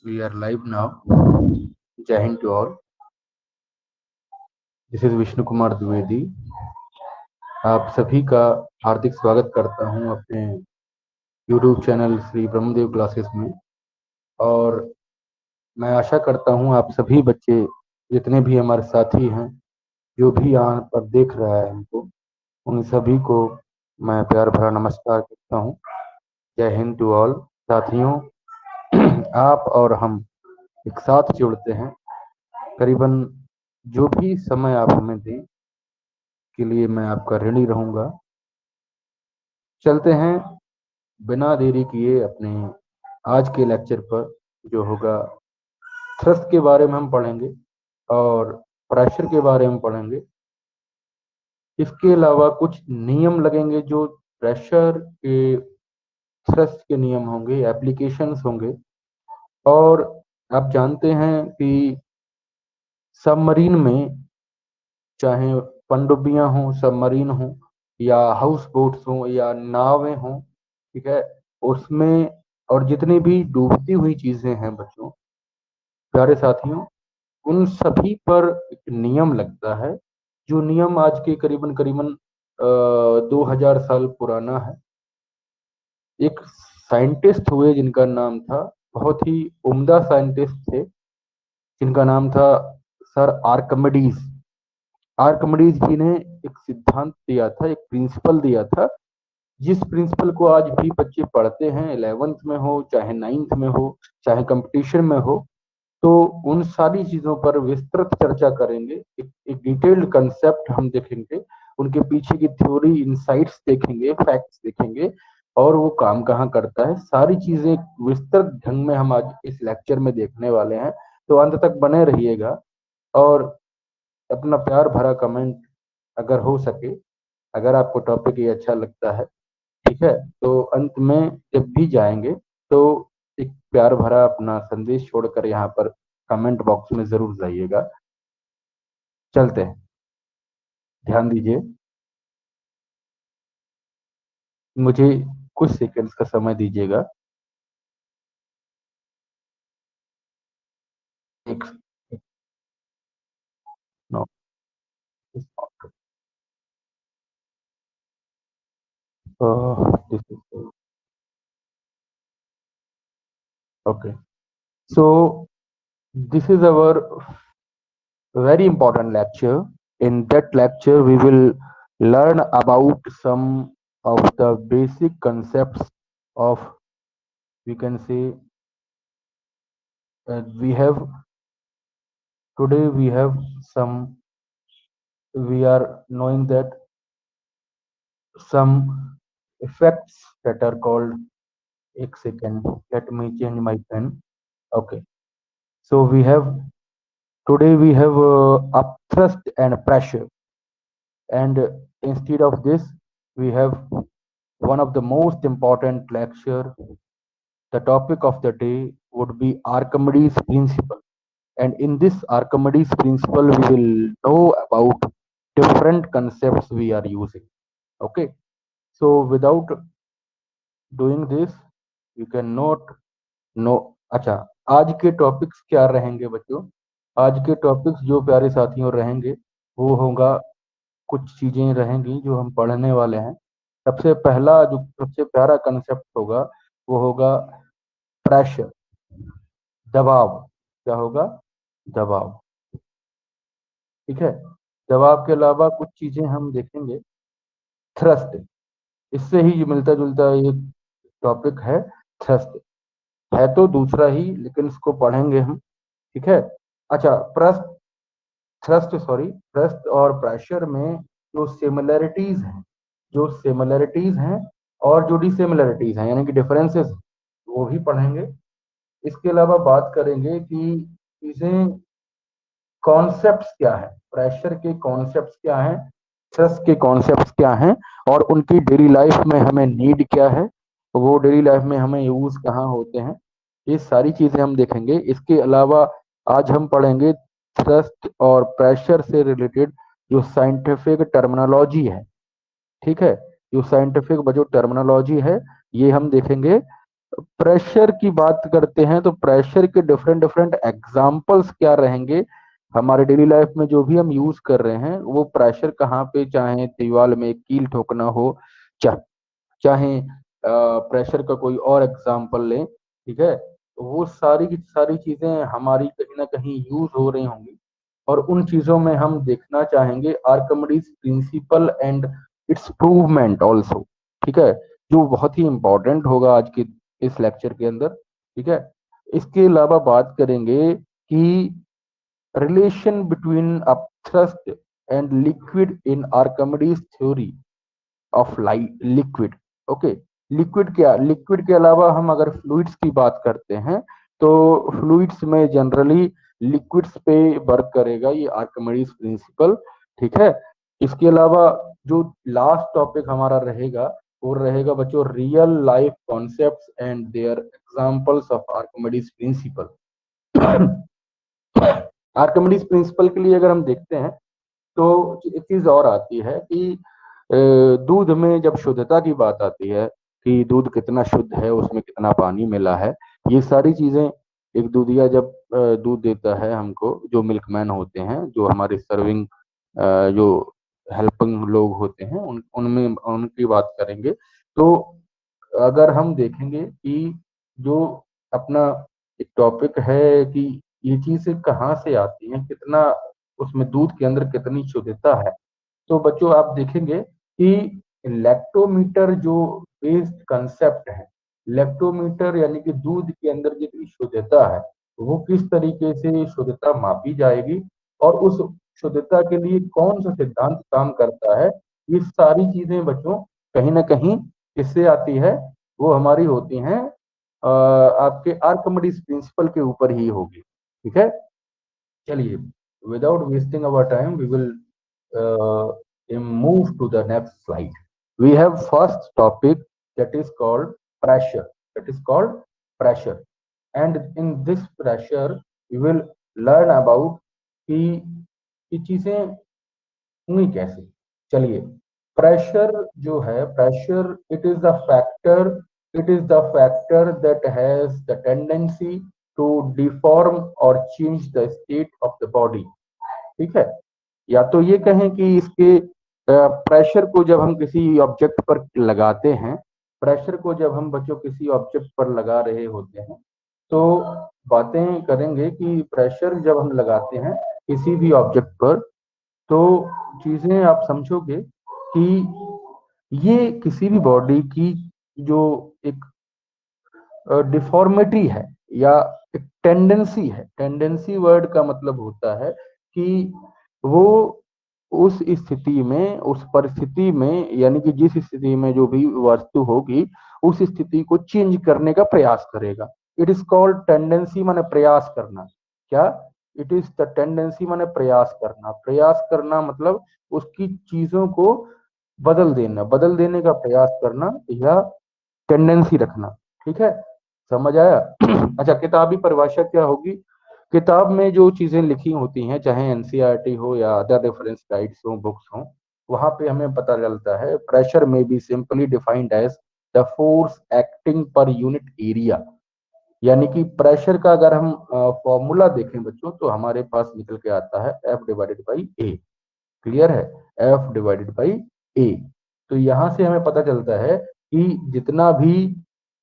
We are live now. Jai Hind to all. This is Vishnu Kumar Dwivedi. आप सभी का हार्दिक स्वागत करता हूं अपने YouTube channel Shri Brahmadev classes में. और मैं आशा करता हूं आप सभी बच्चे जितने भी हमारे साथी हैं, जो भी यहाँ पर देख रहा है हमको, उन सभी को मैं प्यार भरा नमस्कार करता हूं. जय हिंद टू ऑल. साथियों, आप और हम एक साथ जुड़ते हैं. करीबन जो भी समय आप हमें दें के लिए मैं आपका ऋणी रहूंगा. चलते हैं बिना देरी किए अपने आज के लेक्चर पर, जो होगा थ्रस्ट के बारे में हम पढ़ेंगे और प्रेशर के बारे में पढ़ेंगे. इसके अलावा कुछ नियम लगेंगे जो प्रेशर के थ्रस्ट के नियम होंगे, एप्लीकेशंस होंगे. और आप जानते हैं कि सबमरीन में चाहे पनडुब्बियां हों, सबमरीन हों, या हाउस बोट्स हों, या नावें हों, ठीक है, उसमें और जितनी भी डूबती हुई चीजें हैं बच्चों, प्यारे साथियों, उन सभी पर एक नियम लगता है. जो नियम आज के करीबन करीबन 2000 साल पुराना है. एक साइंटिस्ट हुए जिनका नाम था, बहुत ही उम्दा साइंटिस्ट थे, जिनका नाम था सर आर्कमिडीज. आर्कमिडीज जी ने एक सिद्धांत दिया था, एक प्रिंसिपल दिया था, जिस प्रिंसिपल को आज भी बच्चे पढ़ते हैं, 11th में हो, चाहे 9th में हो, चाहे कंपटीशन में हो. तो उन सारी चीजों पर विस्तृत चर्चा करेंगे. एक डिटेल्ड कंसेप्ट हम देखेंगे, उनके पीछे की थ्योरी, इनसाइट्स देखेंगे, फैक्ट्स देखेंगे, और वो काम कहाँ करता है, सारी चीजें विस्तृत ढंग में हम आज इस लेक्चर में देखने वाले हैं. तो अंत तक बने रहिएगा और अपना प्यार भरा कमेंट अगर हो सके, अगर आपको टॉपिक ये अच्छा लगता है, ठीक है, तो अंत में जब भी जाएंगे तो एक प्यार भरा अपना संदेश छोड़कर यहाँ पर कमेंट बॉक्स में जरूर जाइएगा. चलते हैं, ध्यान दीजिए. मुझे कुछ सेकंड्स का समय दीजिएगा. एक no, this is okay. So this is our very important lecture. In that lecture, we will learn about some of the basic concepts of, we can say, we have today we have some, we are knowing that some effects that are called, एक second, let me change my pen. Okay, so we have today we have upthrust and pressure. And instead of this, we have one of the most important lecture. The topic of the day would be Archimedes principle. And in this Archimedes principle, we will know about different concepts we are using. Okay. So without doing this, you cannot know. अच्छा, आज के topics क्या रहेंगे बच्चों? आज के topics जो प्यारे साथियों रहेंगे, वो होगा, कुछ चीजें रहेंगी जो हम पढ़ने वाले हैं. सबसे पहला जो सबसे प्यारा कंसेप्ट होगा, वो होगा प्रेशर, दबाव. क्या होगा? दबाव. ठीक है. दबाव के अलावा कुछ चीजें हम देखेंगे. थ्रस्ट, इससे ही मिलता जुलता ये टॉपिक है. थ्रस्ट है तो दूसरा ही, लेकिन इसको पढ़ेंगे हम. ठीक है. अच्छा, थ्रस्ट और प्रेशर में जो सिमिलरिटीज हैं, और जो डिसिमिलरिटीज हैं, यानी कि डिफरेंसेस, वो भी पढ़ेंगे. इसके अलावा बात करेंगे कि चीजें, कॉन्सेप्ट्स क्या है, प्रेशर के कॉन्सेप्ट्स क्या हैं, थ्रस्ट के कॉन्सेप्ट्स क्या हैं, और उनकी डेली लाइफ में हमें नीड क्या है, वो डेली लाइफ में हमें यूज कहाँ होते हैं, ये सारी चीजें हम देखेंगे. इसके अलावा आज हम पढ़ेंगे थ्रस्ट और प्रेशर से रिलेटेड जो साइंटिफिक टर्मिनोलॉजी है. ठीक है. जो साइंटिफिक जो टर्मिनोलॉजी है, ये हम देखेंगे. प्रेशर की बात करते हैं तो प्रेशर के डिफरेंट डिफरेंट एग्जाम्पल्स क्या रहेंगे हमारे डेली लाइफ में जो भी हम यूज कर रहे हैं, वो प्रेशर कहाँ पे, चाहे दीवार में कील ठोकना हो, चा, चाहे प्रेशर का कोई और एग्जाम्पल लें, ठीक है, तो वो सारी की सारी चीजें हमारी कहीं ना कहीं यूज हो रही होंगी। और उन चीजों में हम देखना चाहेंगे Archimedes principle and its provement also, ठीक है, जो बहुत ही इंपॉर्टेंट होगा आज के इस लेक्चर के अंदर, ठीक है। इसके अलावा बात करेंगे कि relation between a thrust and liquid in Archimedes theory of light liquid. Okay, liquid क्या, लिक्विड के अलावा हम अगर फ्लूइड्स की बात करते हैं तो फ्लूइड्स में जनरली लिक्विड्स पे वर्क करेगा ये आर्किमिडीज प्रिंसिपल, ठीक है। इसके अलावा जो लास्ट टॉपिक हमारा रहेगा वो रहेगा बच्चों real life concepts and their examples of Archimedes principle. Archimedes principle के लिए अगर हम देखते हैं तो एक चीज और आती है कि दूध में जब शुद्धता की बात आती है कि दूध कितना शुद्ध है, उसमें कितना पानी मिला है, ये सारी चीजें एक दूधिया जब दूध देता है हमको, जो मिल्कमैन होते हैं, जो हमारे सर्विंग जो हेल्पिंग लोग होते हैं, उन उनमें उनकी बात करेंगे तो अगर हम देखेंगे कि जो अपना एक टॉपिक है कि ये चीजें कहाँ से आती हैं, कितना उसमें दूध के अंदर कितनी शुद्धता है, तो बच्चों आप देखेंगे कि लैक्टोमीटर जो बेस्ड कंसेप्ट है, लैक्टोमीटर यानी कि दूध के अंदर जितनी शुद्धता है वो किस तरीके से शुद्धता मापी जाएगी और उस शुद्धता के लिए कौन सा सिद्धांत काम करता है, ये सारी चीजें बच्चों कहीं ना कहीं किससे आती है, वो हमारी होती हैं आपके आर्किमिडीज प्रिंसिपल के ऊपर ही होगी, ठीक है। चलिए, without wasting our time, we will uh, move to the next slide. We have first topic that is called pressure. That is called pressure. And in this pressure, we will learn about कि ये चीजें हुई कैसे। चलिए, pressure जो है, pressure it is the factor that has the tendency to deform और change the state of the body, ठीक है। या तो ये कहें कि इसके प्रेशर को जब हम किसी ऑब्जेक्ट पर लगाते हैं, प्रेशर को जब हम बच्चों किसी ऑब्जेक्ट पर लगा रहे होते हैं तो बातें करेंगे कि प्रेशर जब हम लगाते हैं किसी भी ऑब्जेक्ट पर तो चीजें आप समझोगे कि ये किसी भी बॉडी की जो एक डिफॉर्मिटी है या एक टेंडेंसी है, टेंडेंसी वर्ड का मतलब होता है कि वो उस स्थिति में, उस परिस्थिति में, यानी कि जिस स्थिति में जो भी वस्तु होगी उस स्थिति को चेंज करने का प्रयास करेगा। इट इज कॉल्ड टेंडेंसी, माने प्रयास करना। क्या, इट इज द टेंडेंसी माने प्रयास करना, प्रयास करना मतलब उसकी चीजों को बदल देना, बदल देने का प्रयास करना या टेंडेंसी रखना, ठीक है, समझ आया। अच्छा, किताबी परिभाषा क्या होगी, किताब में जो चीजें लिखी होती हैं, चाहे एनसीईआरटी हो या अदर रेफरेंस गाइड्स हो, बुक्स हो, वहां पे हमें पता चलता है प्रेशर में be simply defined as the force acting per unit area. यानी कि प्रेशर का अगर हम फॉर्मूला देखें बच्चों तो हमारे पास निकल के आता है F divided by A, clear है, एफ डिवाइडेड बाई ए। तो यहां से हमें पता चलता है कि जितना भी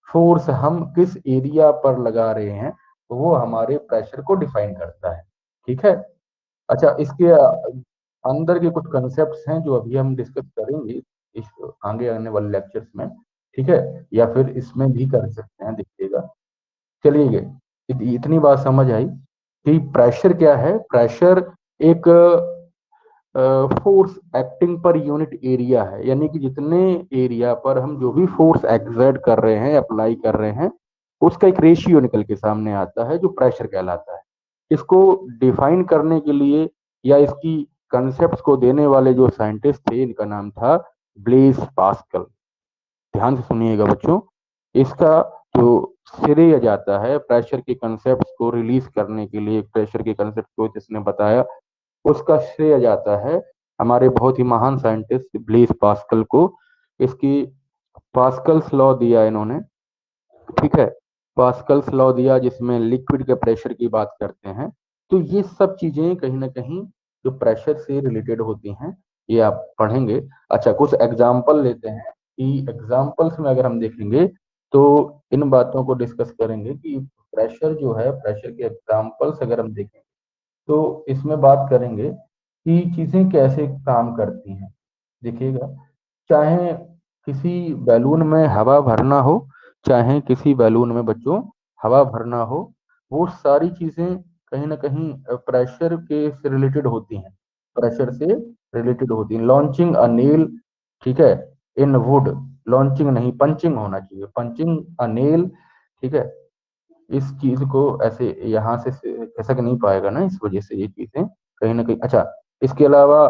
फोर्स हम किस एरिया पर लगा रहे हैं वो हमारे प्रेशर को डिफाइन करता है, ठीक है। अच्छा, इसके अंदर के कुछ कंसेप्ट हैं जो अभी हम डिस्कस करेंगे इस आगे आने वाले लेक्चर्स में, ठीक है, या फिर इसमें भी कर सकते हैं, देखिएगा। चलिए, इतनी बात समझ आई कि प्रेशर क्या है। प्रेशर एक force acting per unit area है, यानी कि जितने एरिया पर हम जो भी फोर्स एक्सर्ट कर रहे हैं, अप्लाई कर रहे हैं, उसका एक रेशियो निकल के सामने आता है जो प्रेशर कहलाता है। इसको डिफाइन करने के लिए या इसकी कंसेप्ट को देने वाले जो साइंटिस्ट थे, इनका नाम था ब्लेस पास्कल। ध्यान से सुनिएगा बच्चों, इसका जो श्रेय जाता है प्रेशर के कंसेप्ट को रिलीज करने के लिए, प्रेशर के कंसेप्ट को जिसने बताया, उसका श्रेय जाता है हमारे बहुत ही महान साइंटिस्ट ब्लेस पास्कल को। इसकी पास्कल्स लॉ दिया इन्होंने, ठीक है। पास्कल्स लॉ दिया जिसमें लिक्विड के प्रेशर की बात करते हैं। तो ये सब चीजें कहीं ना कहीं जो प्रेशर से रिलेटेड होती हैं, ये आप पढ़ेंगे। अच्छा, कुछ एग्जाम्पल लेते हैं कि एग्जाम्पल्स में अगर हम देखेंगे तो इन बातों को डिस्कस करेंगे कि प्रेशर जो है, प्रेशर के एग्जाम्पल्स अगर हम देखें तो इसमें बात करेंगे कि चीजें कैसे काम करती हैं। देखिएगा, चाहे किसी बैलून में हवा भरना हो, चाहे किसी बैलून में बच्चों हवा भरना हो, वो सारी चीजें कहीं ना कहीं प्रेशर के से रिलेटेड होती हैं, प्रेशर से रिलेटेड होती हैं। लॉन्चिंग अ नेल, ठीक है, इन वुड, लॉन्चिंग नहीं पंचिंग होना चाहिए, पंचिंग अ नेल, ठीक है। इस चीज को ऐसे यहाँ से खिसक नहीं पाएगा ना, इस वजह से ये चीजें कहीं ना कहीं। अच्छा, इसके अलावा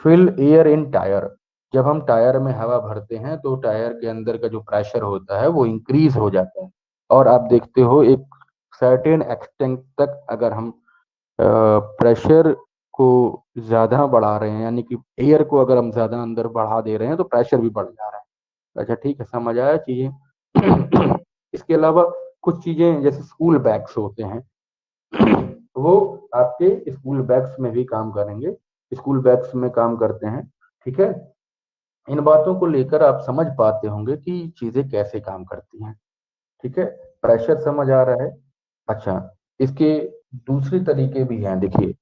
फिल एयर इन टायर, जब हम टायर में हवा भरते हैं तो टायर के अंदर का जो प्रेशर होता है वो इंक्रीज हो जाता है। और आप देखते हो एक सर्टेन एक्सटेंट तक अगर हम प्रेशर को ज्यादा बढ़ा रहे हैं, यानी कि एयर को अगर हम ज्यादा अंदर बढ़ा दे रहे हैं तो प्रेशर भी बढ़ जा रहा है। अच्छा ठीक है, समझ आया चीजें। इसके अलावा कुछ चीजें जैसे स्कूल बैग्स होते हैं, वो आपके स्कूल बैग्स में भी काम करेंगे, स्कूल बैग्स में काम करते हैं। ठीक है, इन बातों को लेकर आप समझ पाते होंगे कि चीजें कैसे काम करती हैं। ठीक है, प्रेशर समझ आ रहा है। अच्छा, इसके दूसरे तरीके भी हैं, देखिए।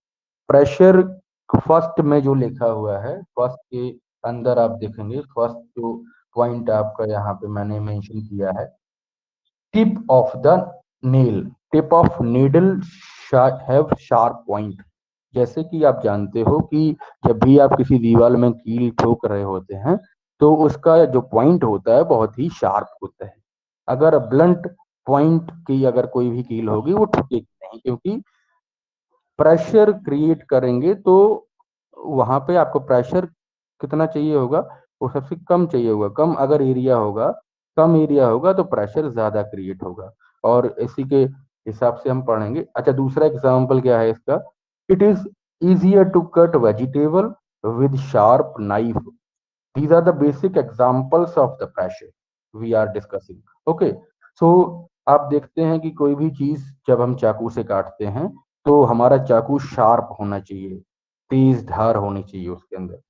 प्रेशर फर्स्ट में जो लिखा हुआ है, फर्स्ट के अंदर आप देखेंगे, फर्स्ट जो पॉइंट आपका यहाँ पे मैंने मेंशन किया है, tip of the nail, tip of needle have sharp point. जैसे कि आप जानते हो कि जब भी आप किसी दीवार में कील ठोक रहे होते हैं तो उसका जो पॉइंट होता है बहुत ही शार्प होता है। अगर ब्लंट पॉइंट की अगर कोई भी कील होगी वो ठुकेगी नहीं, क्योंकि प्रेशर क्रिएट करेंगे तो वहां पे आपको प्रेशर कितना चाहिए होगा, वो सबसे कम चाहिए होगा। कम अगर एरिया होगा, कम एरिया होगा तो प्रेशर ज्यादा क्रिएट होगा। और इसी के हिसाब से हम पढ़ेंगे। अच्छा, दूसरा एग्जांपल क्या है इसका, it is easier to cut vegetable with sharp knife. These are the basic examples of the pressure we are discussing. Okay, so आप देखते हैं कि कोई भी चीज जब हम चाकू से काटते हैं तो हमारा चाकू शार्प होना चाहिए, तेज धार होनी चाहिए उसके अंदर।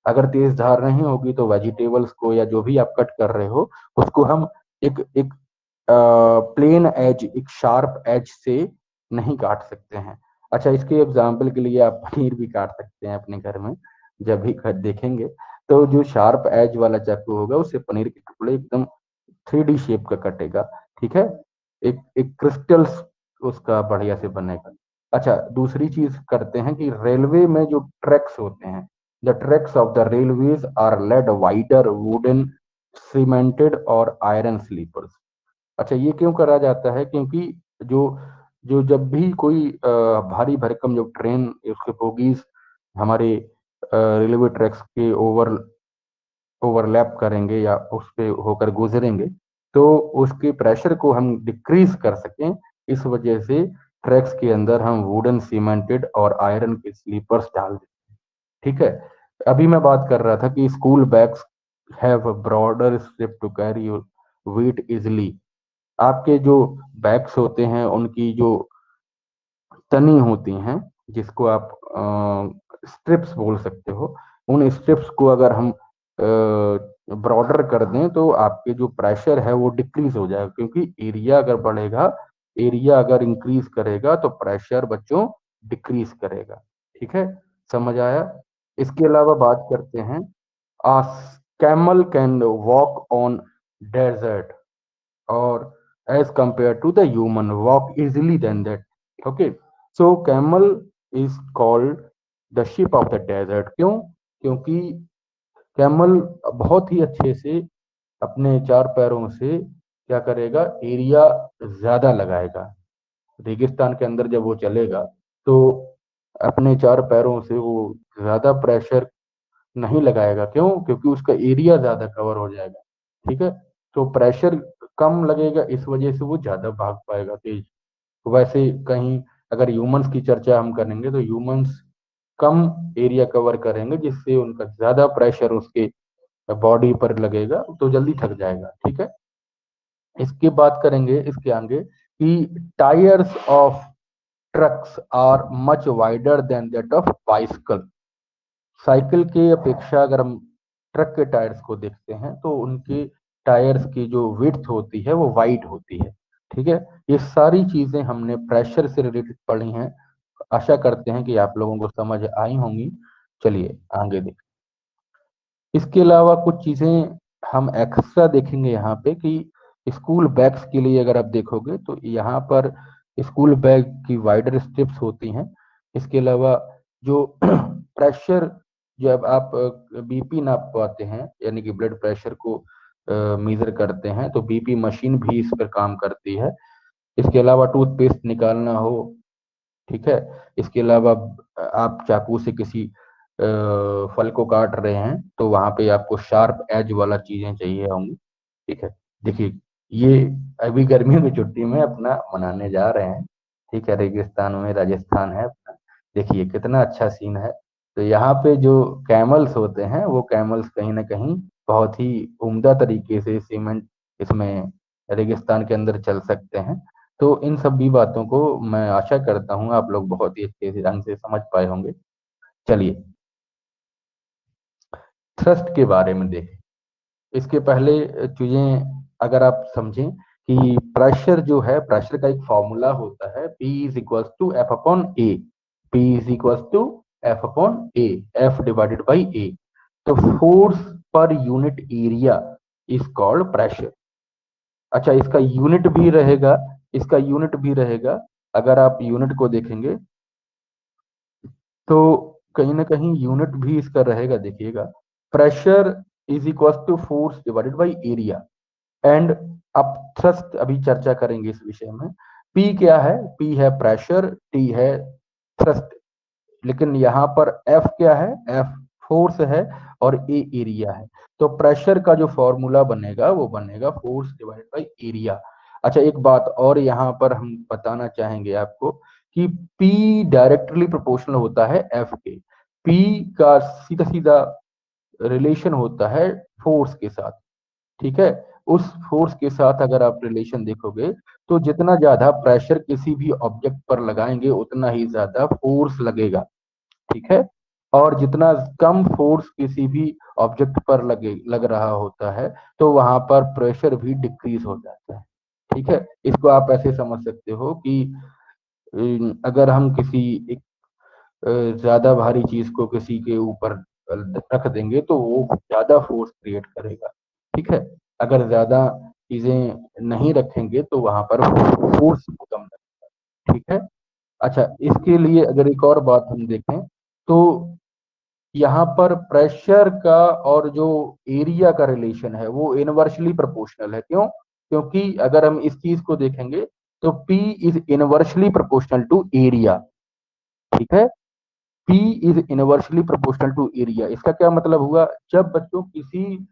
अगर तेज धार नहीं होगी तो वेजिटेबल्स को या जो भी आप कट कर रहे हो उसको हम एक एक प्लेन एज, एक शार्प एज से नहीं काट सकते हैं। अच्छा, इसके एग्जाम्पल के लिए आप पनीर भी काट सकते हैं अपने घर में, जब भी देखेंगे तो जो शार्प एज वाला चाकू होगा उससे पनीर के टुकड़े एकदम 3D शेप का कटेगा। ठीक है, एक एक क्रिस्टल उसका बढ़िया से बनेगा। अच्छा, दूसरी चीज करते हैं कि रेलवे में जो ट्रैक्स होते हैं, the tracks of the railways are laid wider wooden cemented और आयरन स्लीपर्स। अच्छा, ये क्यों करा जाता है, क्योंकि जो जो जब भी कोई भारी भरकम जो ट्रेन उसके बोगीज हमारे रेलवे ट्रैक्स के ओवरलैप करेंगे या उस पे होकर गुजरेंगे तो उसके प्रेशर को हम डिक्रीज कर सकें, इस वजह से ट्रैक्स के अंदर हम वुडन सीमेंटेड और आयरन के स्लीपर्स डाल दें। ठीक है, अभी मैं बात कर रहा था कि school bags have broader strip to carry weight easily. आपके जो बैग्स होते हैं उनकी जो तनी होती हैं, जिसको आप स्ट्रिप्स बोल सकते हो, उन स्ट्रिप्स को अगर हम ब्रॉडर कर दें तो आपके जो प्रेशर है वो डिक्रीज हो जाएगा, क्योंकि एरिया अगर बढ़ेगा, एरिया अगर इंक्रीज करेगा तो प्रेशर बच्चों डिक्रीज करेगा। ठीक है, समझ आया। इसके अलावा बात करते हैं, a camel can walk on desert or as compared to the human walk easily than that. Okay, so camel is called the sheep of the desert. क्यों? क्योंकि कैमल बहुत ही अच्छे से अपने चार पैरों से क्या करेगा, एरिया ज्यादा लगाएगा। रेगिस्तान के अंदर जब वो चलेगा तो अपने चार पैरों से वो ज्यादा प्रेशर नहीं लगाएगा। क्यों? क्योंकि उसका एरिया ज्यादा कवर हो जाएगा। ठीक है, तो प्रेशर कम लगेगा, इस वजह से वो ज्यादा भाग पाएगा तेज। वैसे कहीं अगर ह्यूमंस की चर्चा हम करेंगे तो ह्यूमंस कम एरिया कवर करेंगे, जिससे उनका ज्यादा प्रेशर उसके बॉडी पर लगेगा तो जल्दी थक जाएगा। ठीक है, इसकी बात करेंगे इसके आगे कि tyres of trucks are much wider than that of bicycle. Cycle के अपेक्षा अगर हम ट्रक के टायर्स को देखते हैं तो उनके टायर्स की जो विड्थ होती है वो वाइड होती है। ठीक है, ये सारी चीजें हमने प्रेशर से रिलेटेड पढ़ी हैं। आशा करते हैं कि आप लोगों को समझ आई होंगी। चलिए आगे देख। इसके अलावा कुछ चीजें हम एक्स्ट्रा देखेंगे यहाँ पे कि स्कूल बैग्स के लिए अगर आप देखोगे तो यहाँ पर स्कूल बैग की वाइडर स्ट्रिप्स होती हैं। इसके अलावा जो प्रेशर, जब आप बीपी नाप पाते हैं यानी कि ब्लड प्रेशर को मेजर करते हैं तो बीपी मशीन भी इस पर काम करती है। इसके अलावा टूथपेस्ट निकालना हो, ठीक है, इसके अलावा आप चाकू से किसी फल को काट रहे हैं तो वहां पे आपको शार्प एज वाला चीजें चाहिए होंगी। ठीक है, देखिए ये अभी गर्मियों की छुट्टी में अपना मनाने जा रहे हैं। ठीक है, रेगिस्तान में राजस्थान है अपना। देखिए कितना अच्छा सीन है। तो यहाँ पे जो कैमल्स होते हैं वो कैमल्स कहीं ना कहीं बहुत ही उम्दा तरीके से सीमेंट इसमें रेगिस्तान के अंदर चल सकते हैं। तो इन सभी बातों को मैं आशा करता हूँ आप लोग बहुत ही अच्छे से ढंग से समझ पाए होंगे। चलिए थ्रस्ट के बारे में देखें। इसके पहले चीजें अगर आप समझें कि प्रेशर जो है, प्रेशर का एक फॉर्मूला होता है P is equal to F upon A. P is equal to F upon A, F divided by A. तो force per unit area is called pressure. अच्छा, इसका यूनिट भी रहेगा, इसका यूनिट भी रहेगा। अगर आप यूनिट को देखेंगे तो कहीं ना कहीं यूनिट भी इसका रहेगा। देखिएगा, pressure is equal to force divided by area. And अब थ्रस्ट अभी चर्चा करेंगे इस विषय में। पी क्या है? पी है प्रेशर, टी है थ्रस्ट। लेकिन यहाँ पर एफ क्या है? एफ फोर्स है और ए एरिया है। तो प्रेशर का जो फॉर्मूला बनेगा वो बनेगा फोर्स डिवाइडेड बाई एरिया। अच्छा, एक बात और यहाँ पर हम बताना चाहेंगे आपको कि P डायरेक्टली प्रोपोर्शनल होता है F के। P का सीधा सीधा रिलेशन होता है फोर्स के साथ। ठीक है, उस फोर्स के साथ अगर आप रिलेशन देखोगे तो जितना ज्यादा प्रेशर किसी भी ऑब्जेक्ट पर लगाएंगे उतना ही ज्यादा फोर्स लगेगा। ठीक है, और जितना कम फोर्स किसी भी ऑब्जेक्ट पर लग रहा होता है तो वहां पर प्रेशर भी डिक्रीज हो जाता है। ठीक है, इसको आप ऐसे समझ सकते हो कि अगर हम किसी एक ज्यादा भारी चीज को किसी के ऊपर रख देंगे तो वो ज्यादा फोर्स क्रिएट करेगा। ठीक है, अगर ज्यादा चीजें नहीं रखेंगे तो वहां पर फोर्स कम लगेगा। ठीक है, अच्छा इसके लिए अगर एक और बात हम देखें तो यहाँ पर प्रेशर का और जो एरिया का रिलेशन है वो इनवर्सली प्रोपोर्शनल है। क्यों? क्योंकि अगर हम इस चीज को देखेंगे तो P is inversely proportional to area. ठीक है, P is inversely proportional to area. इसका क्या मतलब हुआ? जब बच्चों किसी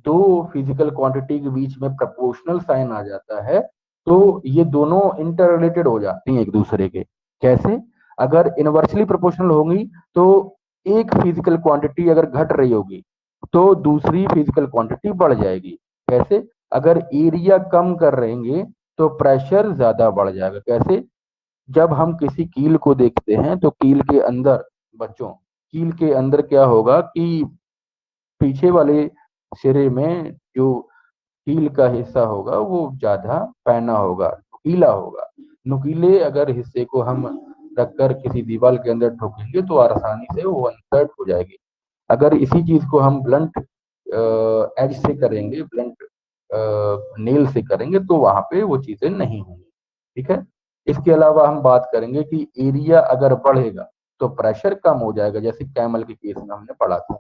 दो फिजिकल क्वांटिटी के बीच में प्रोपोर्शनल साइन आ जाता है तो ये दोनों इंटर रिलेटेड हो जाती हैं एक दूसरे के। कैसे? अगर इनवर्सली प्रोपोर्शनल होंगी तो एक फिजिकल क्वांटिटी अगर घट रही होगी तो दूसरी फिजिकल क्वांटिटी बढ़ जाएगी। कैसे? अगर एरिया कम कर रहेंगे तो प्रेशर ज्यादा बढ़ जाएगा। कैसे? जब हम किसी कील को देखते हैं तो कील के अंदर, बच्चों, कील के अंदर क्या होगा कि पीछे वाले सिरे में जो कील का हिस्सा होगा वो ज्यादा पैना होगा, नुकीला होगा। नुकीले अगर हिस्से को हम रखकर किसी दीवार के अंदर ठोकेंगे तो आसानी से वो अनकट हो जाएगी। अगर इसी चीज को हम ब्लंट एज से करेंगे, ब्लंट नेल से करेंगे तो वहां पे वो चीजें नहीं होंगी। ठीक है, इसके अलावा हम बात करेंगे कि एरिया अगर बढ़ेगा तो प्रेशर कम हो जाएगा, जैसे कैमल के केस में हमने पढ़ा था।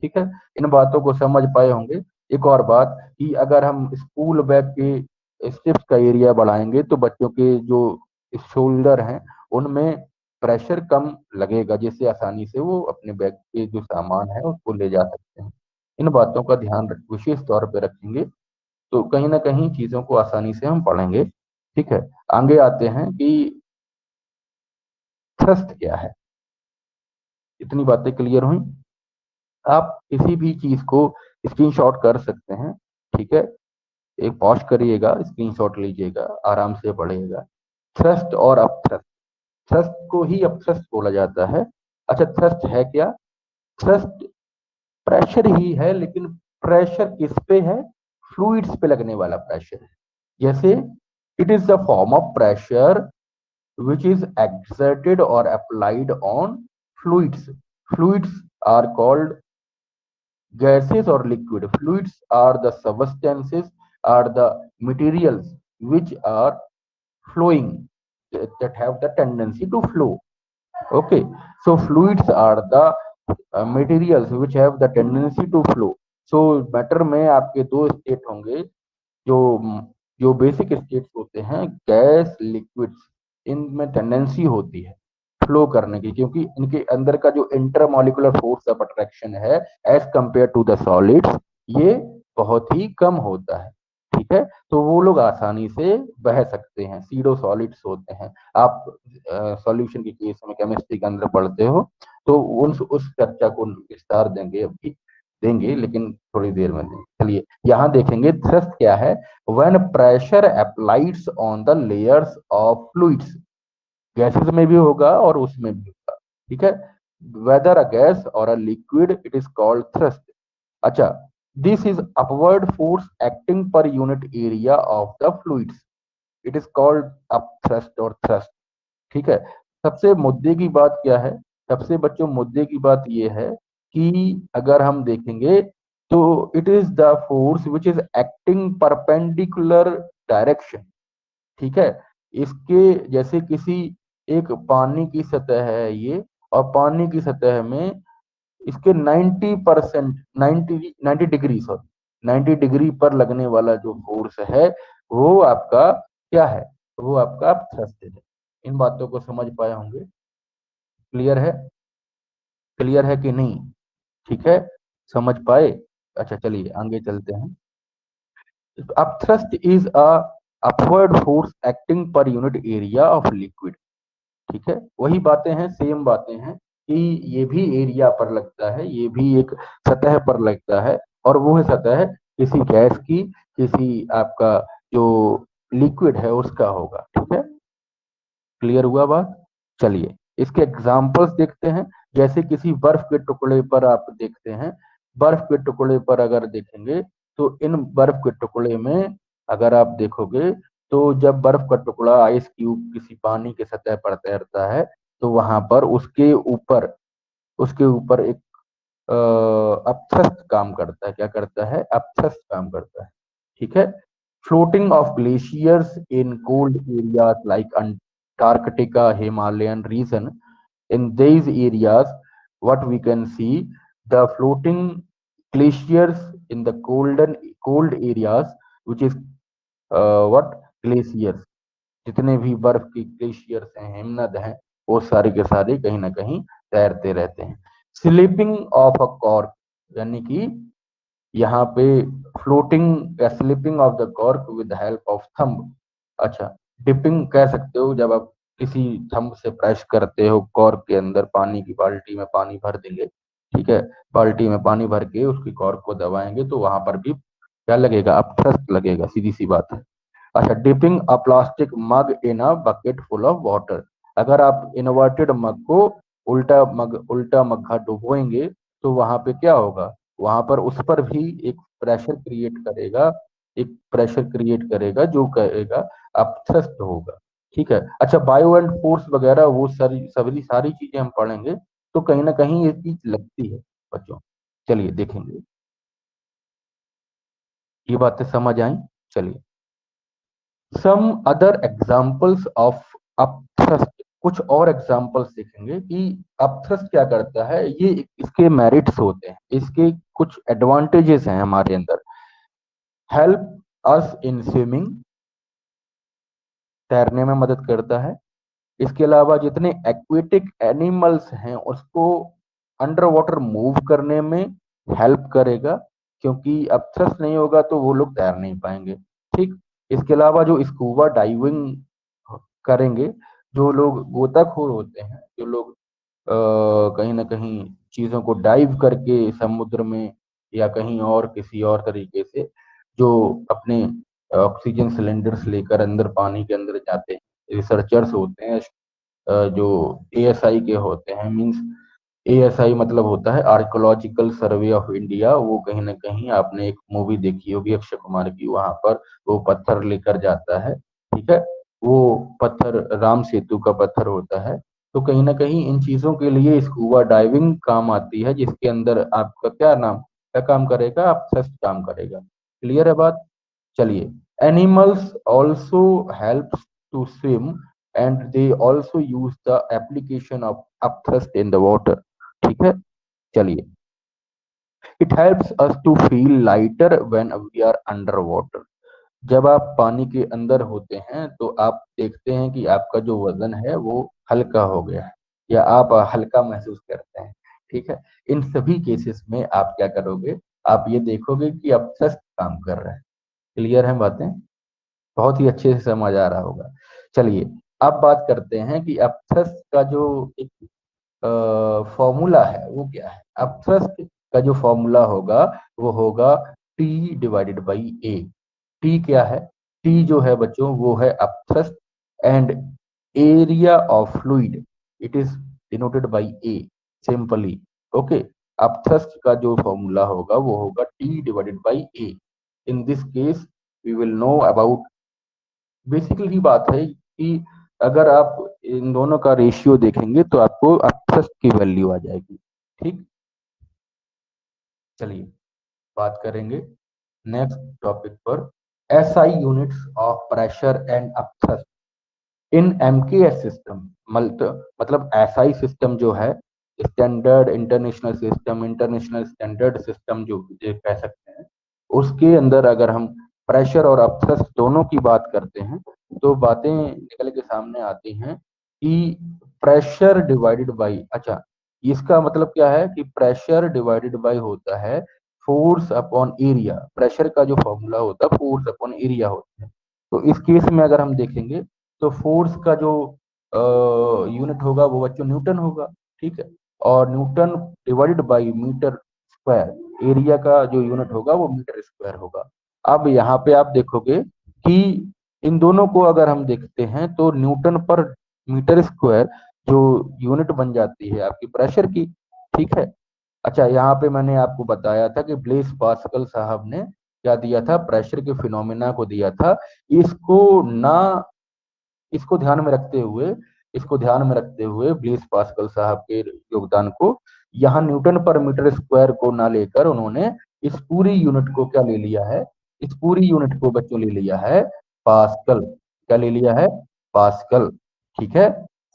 ठीक है, इन बातों को समझ पाए होंगे। एक और बात कि अगर हम स्कूल बैग के स्ट्रिप्स का एरिया बढ़ाएंगे तो बच्चों के जो शोल्डर हैं उनमें प्रेशर कम लगेगा, जिससे आसानी से वो अपने बैग के जो सामान है उसको ले जा सकते हैं। इन बातों का ध्यान विशेष तौर पर रखेंगे तो कहीं ना कहीं चीजों को आसानी से हम पढ़ेंगे। ठीक है, आगे आते हैं कि थ्रस्ट क्या है। इतनी बातें क्लियर हुई? आप किसी भी चीज को स्क्रीनशॉट कर सकते हैं। ठीक है, एक पॉज करिएगा, स्क्रीनशॉट लीजिएगा, आराम से पढ़िएगा। थ्रस्ट और अपथ्रस्ट, थ्रस्ट को ही अपथ्रस्ट बोला जाता है। अच्छा, थ्रस्ट है क्या? थ्रस्ट प्रेशर ही है, लेकिन प्रेशर किस पे है? फ्लूइड्स पे लगने वाला प्रेशर है। जैसे it is the form of pressure which is exerted or applied on fluids. Fluids are called gases or liquid. Fluids are the substances, are the materials which are flowing, that have the tendency to flow. Okay, so fluids are the materials which have the tendency to flow. So matter में आपके दो state होंगे, जो जो basic states होते हैं, gas liquids, इनमें tendency होती है फ्लो करने की, क्योंकि इनके अंदर का जो इंटरमोलिकुलर फोर्स ऑफ अट्रैक्शन है as compare to the solids, ये बहुत ही कम होता है। ठीक है, तो वो लोग आसानी से बह सकते हैं, सीडो सॉलिड्स होते हैं। आप सॉल्यूशन के केस में केमिस्ट्री के अंदर पढ़ते हो, तो उस चर्चा को विस्तार देंगे, अभी देंगे, लेकिन थोड़ी देर में देंगे। चलिए यहाँ देखेंगे थ्रस्ट क्या है। When pressure applieds on the layers of fluids, gases में भी होगा और उसमें भी होगा। ठीक है, वेदर अ गैस और a liquid, it is called thrust. अच्छा, this is upward force acting per unit area of the fluids, it is called up thrust और थ्रस्ट। ठीक है, सबसे मुद्दे की बात क्या है? सबसे बच्चों मुद्दे की बात यह है कि अगर हम देखेंगे तो it is the force which is acting perpendicular direction. ठीक है, इसके जैसे किसी एक पानी की सतह है ये, और पानी की सतह में इसके 90%, 90 डिग्री, सॉरी 90 डिग्री पर लगने वाला जो फोर्स है, वो आपका क्या है? वो आपका थ्रस्ट है। इन बातों को समझ पाए होंगे? क्लियर है? क्लियर है कि नहीं? ठीक है, समझ पाए? अच्छा, चलिए आगे चलते हैं। अब thrust is a upward force acting per unit area of liquid. ठीक है, वही बातें हैं, सेम बातें हैं कि ये भी एरिया पर लगता है, ये भी एक सतह पर लगता है, और वो है सतह किसी गैस की, किसी आपका जो लिक्विड है उसका होगा। ठीक है, क्लियर हुआ बात? चलिए इसके एग्जाम्पल्स देखते हैं। जैसे किसी बर्फ के टुकड़े पर आप देखते हैं, बर्फ के टुकड़े पर अगर देखेंगे, तो इन बर्फ के टुकड़े में अगर आप देखोगे, तो जब बर्फ का टुकड़ा आइस क्यूब किसी पानी के सतह पर तैरता है, तो वहां पर उसके ऊपर एक अपथ्रस्ट काम करता है। क्या करता है? अपथ्रस्ट काम करता है। ठीक है, floating of glaciers in cold areas like Antarctica, Himalayan region, in these areas, what we can see, the floating glaciers in the cold areas, which is what glaciers, जितने भी बर्फ की ग्लेशियर्स हैं, हिमनद हैं, वो सारे के सारे कहीं ना कहीं तैरते रहते हैं। स्लिपिंग ऑफ अ कॉर्क, यानी कि यहाँ पे फ्लोटिंग या slipping of the cork with help of thumb. अच्छा, डिपिंग कह सकते हो, जब आप किसी थंब से प्रेस करते हो कॉर्क के अंदर, पानी की बाल्टी में पानी भर देंगे, ठीक है, बाल्टी में पानी भर के उसकी कॉर्क को दबाएंगे, तो वहां पर भी क्या लगेगा? अपथ्रस्ट लगेगा, सीधी सी बात है। अच्छा, dipping a plastic mug in a bucket full of water, अगर आप इन्वर्टेड मग को उल्टा मग्घा डुबोएंगे, तो वहां पे क्या होगा? वहां पर उस पर भी एक प्रेशर क्रिएट करेगा, एक प्रेशर क्रिएट करेगा जो करेगा अपथ्रस्ट होगा। ठीक है, अच्छा, बायो एंड फोर्स वगैरह वो सारी चीजें हम पढ़ेंगे, तो कहीं ना कहीं ये चीज लगती है बच्चों। चलिए देखेंगे, ये बातें समझ आई? चलिए, some other examples of upthrust, कुछ और एग्जाम्पल्स देखेंगे कि अपथ्रस्ट क्या करता है। ये इसके मेरिट्स होते हैं, इसके कुछ एडवांटेजेस हैं हमारे अंदर। हेल्प अस इन स्विमिंग, तैरने में मदद करता है। इसके अलावा जितने एक्वेटिक एनिमल्स हैं उसको अंडर वाटर मूव करने में हेल्प करेगा, क्योंकि अपथ्रस्ट नहीं होगा तो वो लोग तैर नहीं पाएंगे। ठीक, इसके अलावा जो स्कूबा डाइविंग करेंगे, जो लोग गोताखोर होते हैं, जो लोग कहीं ना कहीं चीजों को डाइव करके समुद्र में या कहीं और किसी और तरीके से जो अपने ऑक्सीजन सिलेंडर्स लेकर अंदर पानी के अंदर जाते हैं, रिसर्चर्स होते हैं जो एएसआई के होते हैं, मींस एएसआई मतलब होता है आर्कोलॉजिकल सर्वे ऑफ इंडिया। वो कहीं ना कहीं आपने एक मूवी देखी होगी अक्षय कुमार की, वहां पर वो पत्थर लेकर जाता है, ठीक है। वो पत्थर राम सेतु का पत्थर होता है। तो कहीं ना कहीं इन चीजों के लिए स्कूबा डाइविंग काम आती है, जिसके अंदर आपका क्या काम करेगा, आप थ्रस्ट काम करेगा। क्लियर है बात? चलिए, animals also helps to swim and they also use the application of upthrust in the water, ठीक है। चलिए, it helps us to feel lighter when we are under water. जब आप पानी के अंदर होते हैं तो आप देखते हैं कि आपका जो वजन है वो हल्का हो गया है, या आप हल्का महसूस करते हैं, ठीक है। इन सभी केसेस में आप क्या करोगे, आप ये देखोगे कि अपथ्रस्ट काम कर रहा है। क्लियर है बातें? बहुत ही अच्छे से समझ आ रहा होगा। चलिए, अब बात करते हैं कि अपथ्रस्ट का जो एक फॉर्मूला है वो क्या है। अपथ्रस्ट का जो फॉर्मूला होगा वो होगा T divided by A. T क्या है? टी जो है बच्चों वो है upthrust and area of fluid, it is denoted by A simply. Okay, upthrust का जो फॉर्मूला होगा वो होगा T divided by A. In this case we will know about, basically बात है कि अगर आप इन दोनों का रेशियो देखेंगे तो आपको अपथ्रस्ट की वैल्यू आ जाएगी, ठीक। चलिए, बात करेंगे नेक्स्ट टॉपिक पर, SI units of pressure and upthrust in MKS system. मतलब एसआई सिस्टम जो है, standard international system, international standard system जो कह सकते हैं, उसके अंदर अगर हम प्रेशर और अपथ्रस्ट दोनों की बात करते हैं तो बातें निकल के सामने आती हैं कि प्रेशर डिवाइडेड बाई, अच्छा, इसका मतलब क्या है कि प्रेशर डिवाइडेड बाई होता है फोर्स अपॉन एरिया। प्रेशर का जो फॉर्मूला होता है फोर्स अपॉन एरिया होता है। तो इस केस में अगर हम देखेंगे तो फोर्स का जो यूनिट होगा वो बच्चों न्यूटन होगा, ठीक है। और newton divided by metre square, area का जो यूनिट होगा वो मीटर स्क्वायर होगा। अब यहाँ पे आप देखोगे कि इन दोनों को अगर हम देखते हैं तो न्यूटन पर मीटर स्क्वायर जो यूनिट बन जाती है आपकी प्रेशर की, ठीक है। अच्छा, यहाँ पे मैंने आपको बताया था कि ब्लेस पास्कल साहब ने क्या दिया था, प्रेशर के फिनोमेना को दिया था। इसको ना इसको ध्यान में रखते हुए इसको ध्यान में रखते हुए ब्लेस पास्कल साहब के योगदान को, यहाँ न्यूटन पर मीटर स्क्वायर को ना लेकर उन्होंने इस पूरी यूनिट को क्या ले लिया है, इस पूरी यूनिट को बच्चों ले लिया है पास्कल। क्या ले लिया है? पास्कल, ठीक है।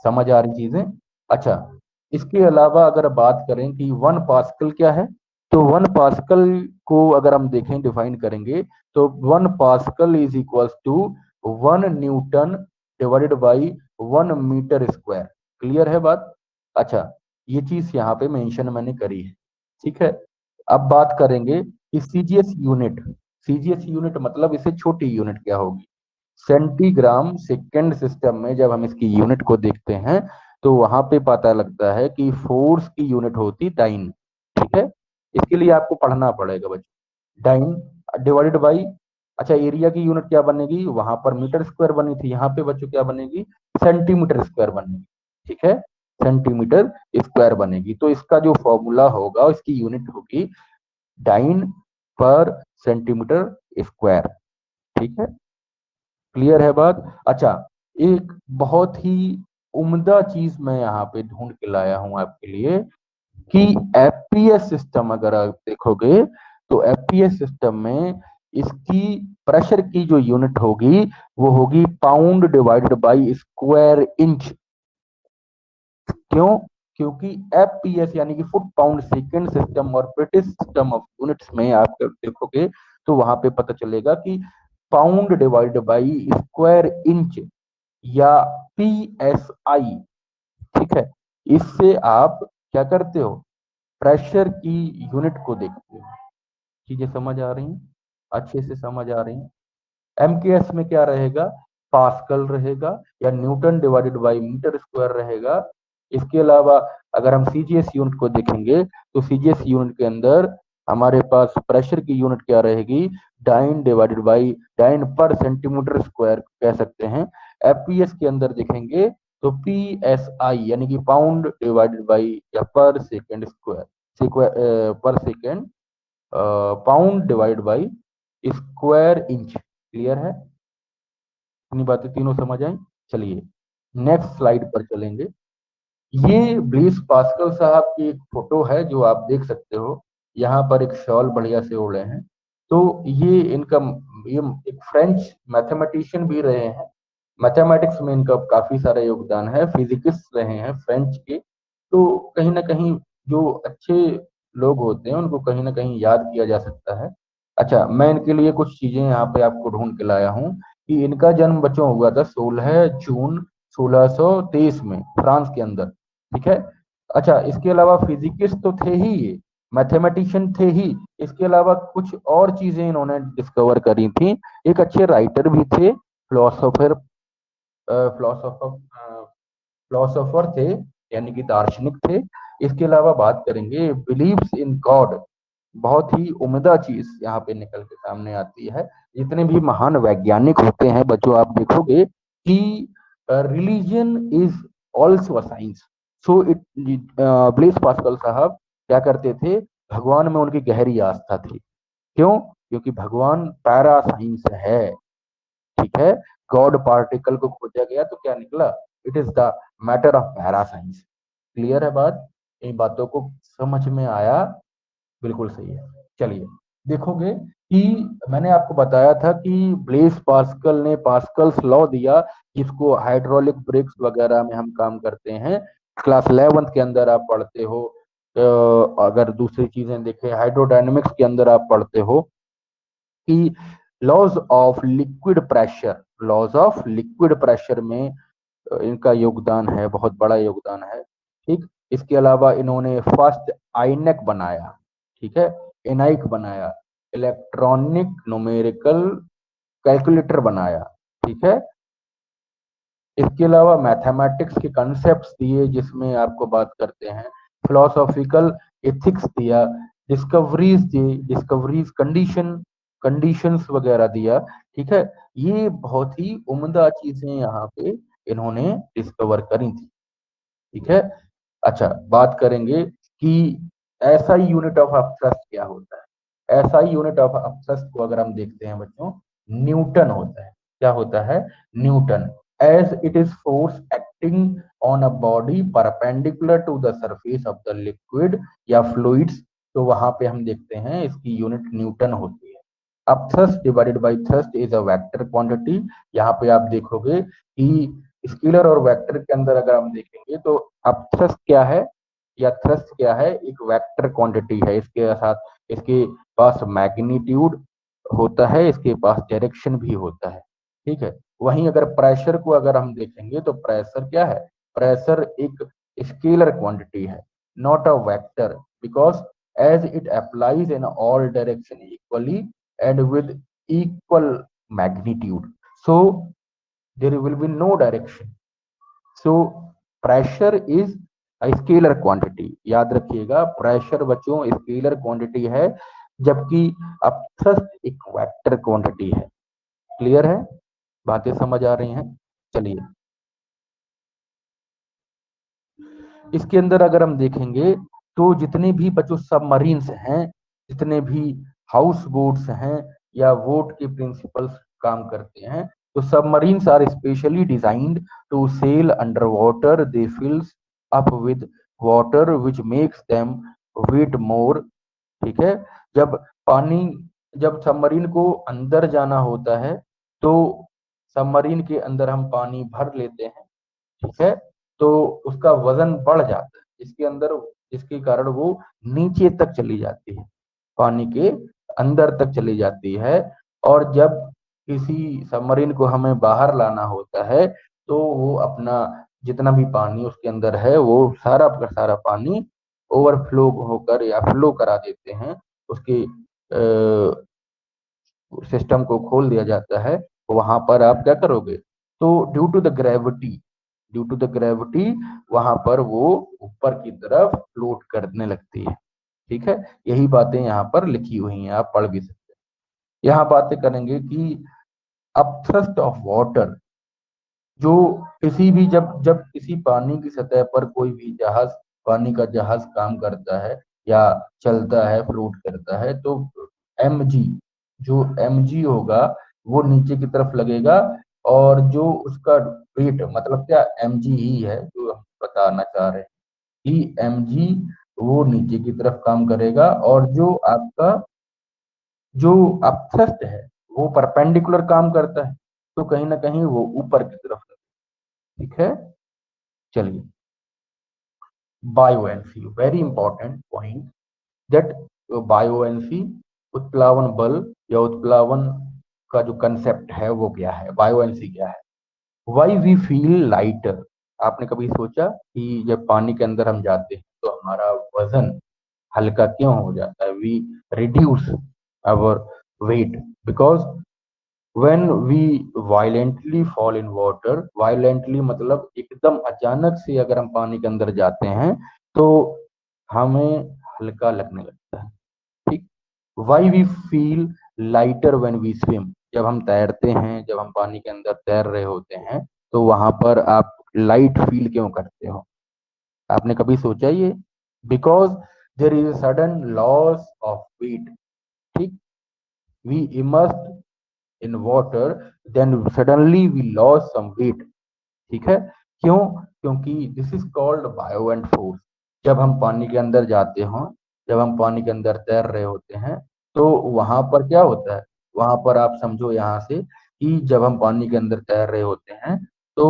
समझ आ रही चीजें? अच्छा, इसके अलावा अगर बात करें कि वन पास्कल क्या है, तो वन पास्कल को अगर हम देखें, डिफाइन करेंगे, तो one pascal is equal to 1 newton divided by 1 metre square. Clear है बात? अच्छा, ये चीज यहाँ पे मेंशन मैंने करी है, ठीक है। अब बात करेंगे कि सीजीएस यूनिट। सीजीएस यूनिट मतलब इससे छोटी यूनिट क्या होगी, सेंटीग्राम सेकेंड सिस्टम में जब हम इसकी यूनिट को देखते हैं तो वहां पे पता लगता है कि फोर्स की यूनिट होती डाइन, ठीक है। इसके लिए आपको पढ़ना पड़ेगा बच्चों, डाइन डिवाइडेड बाई, अच्छा, एरिया की यूनिट क्या बनेगी, वहां पर मीटर स्क्वायर बनी थी, यहाँ पे बच्चों क्या बनेगी, सेंटीमीटर स्क्वायर बनेगी, ठीक है। सेंटीमीटर स्क्वायर बनेगी। तो इसका जो फॉर्मूला होगा, इसकी यूनिट होगी डाइन पर सेंटीमीटर स्क्वायर, ठीक है। क्लियर है बात? अच्छा, एक बहुत ही उम्दा चीज मैं यहाँ पे ढूंढ के लाया हूं आपके लिए कि एफपीएस सिस्टम अगर आप देखोगे तो एफपीएस सिस्टम में इसकी प्रेशर की जो यूनिट होगी वो होगी pound divided by square inch. क्यों? क्योंकि एफपीएस यानी कि फुट पाउंड सेकेंड सिस्टम और ब्रिटिश सिस्टम ऑफ यूनिट्स में आप देखोगे तो वहां पे पता चलेगा कि pound divided by square inch या पीएसआई, ठीक है, इससे आप क्या करते हो, प्रेशर की यूनिट को देखते हो। चीजें समझ आ रही हैं? अच्छे से समझ आ रही हैं? एमकेएस में क्या रहेगा, पास्कल रहेगा या newton divided by metre square रहेगा। इसके अलावा अगर हम सीजीएस यूनिट को देखेंगे तो सीजीएस यूनिट के अंदर हमारे पास प्रेशर की यूनिट क्या रहेगी, डाइन डिवाइडेड बाई डाइन पर सेंटीमीटर स्क्वायर कह सकते हैं। एफपीएस के अंदर देखेंगे तो पी एस आई यानी कि पाउंड डिवाइडेड बाई या पर सेकेंड स्क्वायर पर second pound divide by square inch. Clear है, इतनी बातें तीनों समझ आई। चलिए नेक्स्ट स्लाइड पर चलेंगे। ये ब्लेस पास्कल साहब की एक फोटो है जो आप देख सकते हो, यहाँ पर एक शॉल बढ़िया से ओढ़े हैं। तो ये इनका ये एक फ्रेंच मैथमेटिशियन भी रहे हैं, मैथमेटिक्स में इनका काफी सारा योगदान है, फिजिकिस्ट रहे हैं फ्रेंच के। तो कहीं ना कहीं जो अच्छे लोग होते हैं उनको कहीं ना कहीं याद किया जा सकता है। अच्छा, मैं इनके लिए कुछ चीजें यहाँ पे आपको ढूंढ के लाया हूँ कि इनका जन्म बच्चों हुआ था 16 जून 1623 में फ्रांस के अंदर। ठीक है। अच्छा, इसके अलावा फिजिकिस्ट तो थे ही ये, मैथमेटिशियन थे ही, इसके अलावा कुछ और चीजें इन्होंने डिस्कवर करी थी। एक अच्छे राइटर भी थे, फिलोसोफर फिलोसोफर फिलोसोफर थे, यानी कि दार्शनिक थे। इसके अलावा बात करेंगे बिलीव्स इन गॉड, बहुत ही उम्दा चीज यहाँ पे निकल के सामने आती है। जितने भी महान वैज्ञानिक होते हैं बच्चों, आप देखोगे कि religion is also a science. So it Blaise Pascal साहब क्या करते थे, भगवान में उनकी गहरी आस्था थी। क्यों? क्योंकि भगवान पैरा साइंस है। ठीक है। गॉड पार्टिकल को खोजा गया तो क्या निकला, it is the matter of para science. Clear है बात, इन बातों को समझ में आया? बिल्कुल सही है। चलिए देखोगे कि मैंने आपको बताया था कि ब्लेस पास्कल ने पास्कल्स लॉ दिया, जिसको हाइड्रोलिक ब्रेक्स वगैरह में हम काम करते हैं। क्लास 11th के अंदर आप पढ़ते हो। अगर दूसरी चीजें देखें, हाइड्रोडायनेमिक्स के अंदर आप पढ़ते हो कि laws of liquid pressure, laws of liquid pressure में इनका योगदान है, बहुत बड़ा योगदान है। ठीक। इसके अलावा इन्होंने फर्स्ट आईनेक बनाया। ठीक है। एनाइक बनाया, इलेक्ट्रॉनिक न्यूमेरिकल कैलकुलेटर बनाया। ठीक है। इसके अलावा मैथमेटिक्स के कॉन्सेप्ट्स दिए, जिसमें आपको बात करते हैं फिलोसॉफिकल एथिक्स दिया, डिस्कवरीज दी, डिस्कवरीज कंडीशंस वगैरह दिया। ठीक है। ये बहुत ही उम्दा चीजें यहाँ पे इन्होंने डिस्कवर करी थी। ठीक है। अच्छा, बात करेंगे कि ऐसा यूनिट ऑफ अपथ्रस्ट क्या होता है। ऐसा यूनिट ऑफ अपथ्रस्ट को अगर हम देखते हैं बच्चों, न्यूटन होता है। क्या होता है? Newton. As it is force acting on a body perpendicular to the surface of the liquid या फ्लूइड्स, तो वहां पे हम देखते हैं इसकी यूनिट न्यूटन होती है। अब thrust divided by thrust is a vector quantity. यहाँ पे आप देखोगे कि स्केलर और वेक्टर के अंदर अगर हम देखेंगे तो अब थ्रस्ट क्या है या थ्रस्ट क्या है, एक वेक्टर क्वांटिटी है। इसके साथ इसके पास मैग्नीट्यूड होता है, इसके पास डायरेक्शन भी होता है। ठीक है। वहीं अगर प्रेशर को अगर हम देखेंगे तो प्रेशर क्या है, प्रेशर एक स्केलर क्वांटिटी है, not a vector, because as it applies in all direction equally and with equal magnitude, so there will be no direction. So pressure is a scalar quantity, याद रखिएगा pressure बच्चों scalar quantity है, जबकि upthrust एक vector quantity है। Clear है, बातें समझ आ रही हैं? चलिए इसके अंदर अगर हम देखेंगे तो जितने भी बच्चों सबमरीन्स हैं, जितने भी हाउस बोट्स हैं या बोट के प्रिंसिपल्स काम करते हैं, तो submarines are specially designed to sail under water, they fills up with water which makes them weight more. ठीक है। जब पानी जब सबमरीन को अंदर जाना होता है तो सबमरीन के अंदर हम पानी भर लेते हैं। ठीक है। तो उसका वजन बढ़ जाता है इसके अंदर, जिसके कारण वो नीचे तक चली जाती है, पानी के अंदर तक चली जाती है। और जब किसी सबमरीन को हमें बाहर लाना होता है तो वो अपना जितना भी पानी उसके अंदर है वो सारा का सारा पानी ओवरफ्लो होकर या फ्लो करा देते हैं, उसके सिस्टम को खोल दिया जाता है। वहां पर आप क्या करोगे, तो ड्यू टू द ग्रेविटी वहां पर वो ऊपर की तरफ फ्लोट करने लगती है। ठीक है, यही बातें यहाँ पर लिखी हुई हैं, आप पढ़ भी सकते हैं। यहाँ बातें करेंगे कि अपथ्रस्ट ऑफ वाटर, जो किसी भी जब जब किसी पानी की सतह पर कोई भी जहाज, पानी का जहाज काम करता है या चलता है, फ्लोट करता है, तो mg, जो mg होगा वो नीचे की तरफ लगेगा, और जो उसका वेट, मतलब क्या, mg ही है जो हम बताना चाह रहे हैं कि mg वो नीचे की तरफ काम करेगा, और जो आपका जो अपथ्रस्ट है वो परपेंडिकुलर काम करता है, तो कहीं ना कहीं वो ऊपर की तरफ। ठीक है, चलिए, buoyancy, very important point, that buoyancy, उत्प्लावन बल या उत्प्लावन का जो कंसेप्ट है वो क्या है, बायोएनसी क्या है। वाई वी फील लाइटर, आपने कभी सोचा कि जब पानी के अंदर हम जाते हैं तो हमारा वजन हल्का क्यों हो जाता है, we reduce our weight, because when we violently fall in water, violently मतलब एकदम अचानक से अगर हम पानी के अंदर जाते हैं तो हमें हल्का लगने लगता है। ठीक, why we feel lighter when we swim, जब हम तैरते हैं, जब हम पानी के अंदर तैर रहे होते हैं, तो वहां पर आप लाइट फील क्यों करते हो, आपने कभी सोचा ये, because there is sudden loss of weight. ठीक, we immersed in water, then suddenly we lost some weight। ठीक है, क्यों, क्योंकि this is called bio and force. जब हम पानी के अंदर जाते हो, जब हम पानी के अंदर तैर रहे होते हैं, तो वहां पर क्या होता है, वहां पर आप समझो यहाँ से कि जब हम पानी के अंदर तैर रहे होते हैं तो